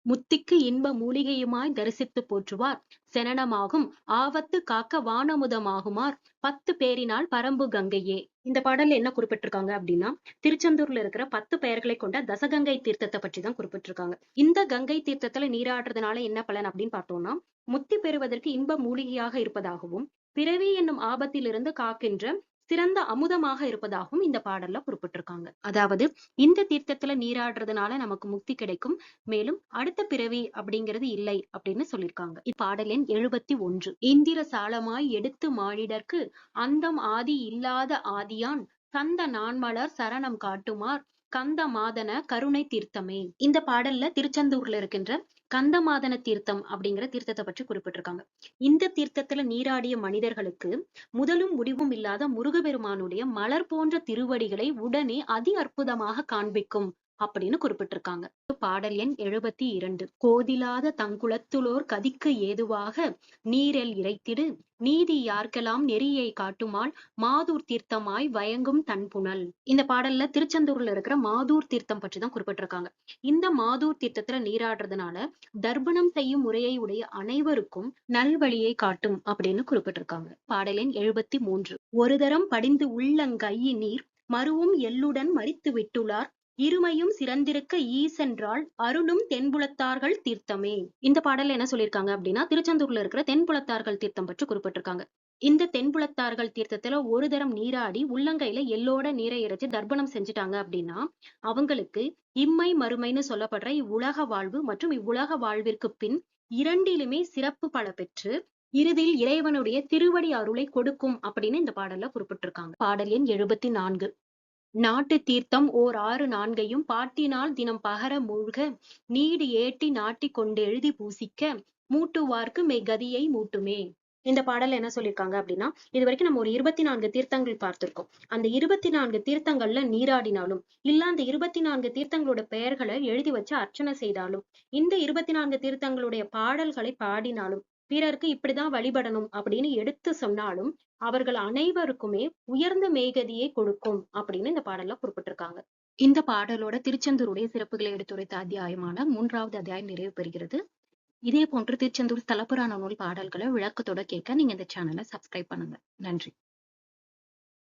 முத்திக்கு இன்ப மூலிகையுமாய் தரிசித்து போற்றுவார் செனனமாகும் ஆவத்து காக்க வானமுதமாகுமார் 10 பேரினால் பரம்பு கங்கையே. இந்த பாடல்ல என்ன குறிப்பிட்டிருக்காங்க அப்படின்னா, திருச்செந்தூர்ல இருக்கிற 10 பெயர்களை கொண்ட தசகங்கை தீர்த்தத்தை பற்றி தான் குறிப்பிட்டிருக்காங்க. இந்த கங்கை தீர்த்தத்துல நீராடுறதுனால என்ன பலன் அப்படின்னு பார்த்தோம்னா, முத்தி பெறுவதற்கு இன்ப மூலிகையாக இருப்பதாகவும், பிறவி என்னும் ஆபத்திலிருந்து காக்கின்ற சிறந்த அமுதமாக இருப்பதாகவும் இந்த பாடல்ல குறிப்பிட்டிருக்காங்க. அதாவது இந்த தீர்த்தத்துல நீராடுறதுனால நமக்கு முக்தி கிடைக்கும், மேலும் அடுத்த பிறவி அப்படிங்கிறது இல்லை அப்படின்னு சொல்லியிருக்காங்க. இப்பாடல் எண் 71. இந்திர சாலமாய் எடுத்து மானிடர்க்கு அந்தம் ஆதி இல்லாத ஆதியான் சந்த நான்மலர் சரணம் காட்டுமார் கந்த மாதன கருணை தீர்த்தமே. இந்த பாடல்ல திருச்செந்தூர்ல இருக்கின்ற கந்தமாதன தீர்த்தம் அப்படிங்கிற தீர்த்தத்தை பற்றி குறிப்பிட்டிருக்காங்க. இந்த தீர்த்தத்துல நீராடிய மனிதர்களுக்கு முதலும் முடிவும் இல்லாத முருகபெருமானுடைய மலர் போன்ற திருவடிகளை உடனே அதி அற்புதமாக காண்பிக்கும் அப்படின்னு குறிப்பிட்டிருக்காங்க. பாடல் எண் 72. கோதிலாத தங்குளத்துளோர் கதிக்கு ஏதுவாக நீரெல் இறைத்திடு நீதி யார்க்கெல்லாம் நெறியை காட்டுமால் மாதூர் தீர்த்தமாய் வயங்கும் தன்புணல். இந்த பாடல்ல திருச்செந்தூர்ல இருக்கிற மாதூர் தீர்த்தம் பற்றி தான் குறிப்பிட்டிருக்காங்க. இந்த மாதூர் தீர்த்தத்துல நீராடுறதுனால தர்ப்பணம் செய்யும் முறையை உடைய அனைவருக்கும் நல்வழியை காட்டும் அப்படின்னு குறிப்பிட்டிருக்காங்க. பாடல் எண் 73. ஒரு தரம் படிந்து உள்ளங்கையின் நீர் மருவும் எள்ளுடன் மறித்து விட்டுள்ளார் இருமையும் சிறந்திருக்க ஈசென்றால் அருளும் தென்புலத்தார்கள் தீர்த்தமே. இந்த பாடல்ல என்ன சொல்லியிருக்காங்க அப்படின்னா, திருச்செந்தூர்ல இருக்கிற தென்புலத்தார்கள் தீர்த்தம் பற்றி குறிப்பிட்டிருக்காங்க. இந்த தென்புலத்தார்கள் தீர்த்தத்துல ஒரு தரம் நீராடி உள்ளங்கையில எள்ளோட நீரை இறைச்சி தர்ப்பணம் செஞ்சுட்டாங்க அப்படின்னா, அவங்களுக்கு இம்மை மறுமைன்னு சொல்லப்படுற இவ்வுலக வாழ்வு மற்றும் இவ்வுலக வாழ்விற்கு பின் இரண்டிலுமே சிறப்பு பல பெற்று இறுதியில் இறைவனுடைய திருவடி அருளை கொடுக்கும் அப்படின்னு இந்த பாடல்ல குறிப்பிட்டிருக்காங்க. பாடல் எண் 74. நாட்டு தீர்த்தம் ஓர் ஆறு நான்கையும் பாட்டினால் தினம் பகர மூழ்க நீடு ஏட்டி நாட்டிக் கொண்டெழுதி பூசிக்க மூட்டுவார்க்கு மெய்கதியை மூட்டுமே. இந்த பாடல்ல என்ன சொல்லியிருக்காங்க அப்படின்னா, இது வரைக்கும் நம்ம ஒரு 24 தீர்த்தங்கள் பார்த்திருக்கோம். அந்த 24 தீர்த்தங்கள்ல நீராடினாலும், இல்ல அந்த 24 தீர்த்தங்களோட பெயர்களை எழுதி வச்சு அர்ச்சனை செய்தாலும், இந்த 24 தீர்த்தங்களுடைய பாடல்களை பாடினாலும், பிறருக்கு இப்படிதான் வழிபடணும் அப்படின்னு எடுத்து சொன்னாலும், அவர்கள் அனைவருக்குமே உயர்ந்த மேகதியை கொடுக்கும் அப்படின்னு இந்த பாடல்ல குறிப்பிட்டிருக்காங்க. இந்த பாடலோட திருச்செந்தூருடைய சிறப்புகளை எடுத்துரைத்த அத்தியாயமான 3வது அத்தியாயம் நிறைவு பெறுகிறது. இதே போன்று திருச்செந்தூர் தலபுராண நூல் பாடல்களை விளக்கத்தோட கேட்க நீங்க இந்த சேனலை சப்ஸ்கிரைப் பண்ணுங்க. நன்றி.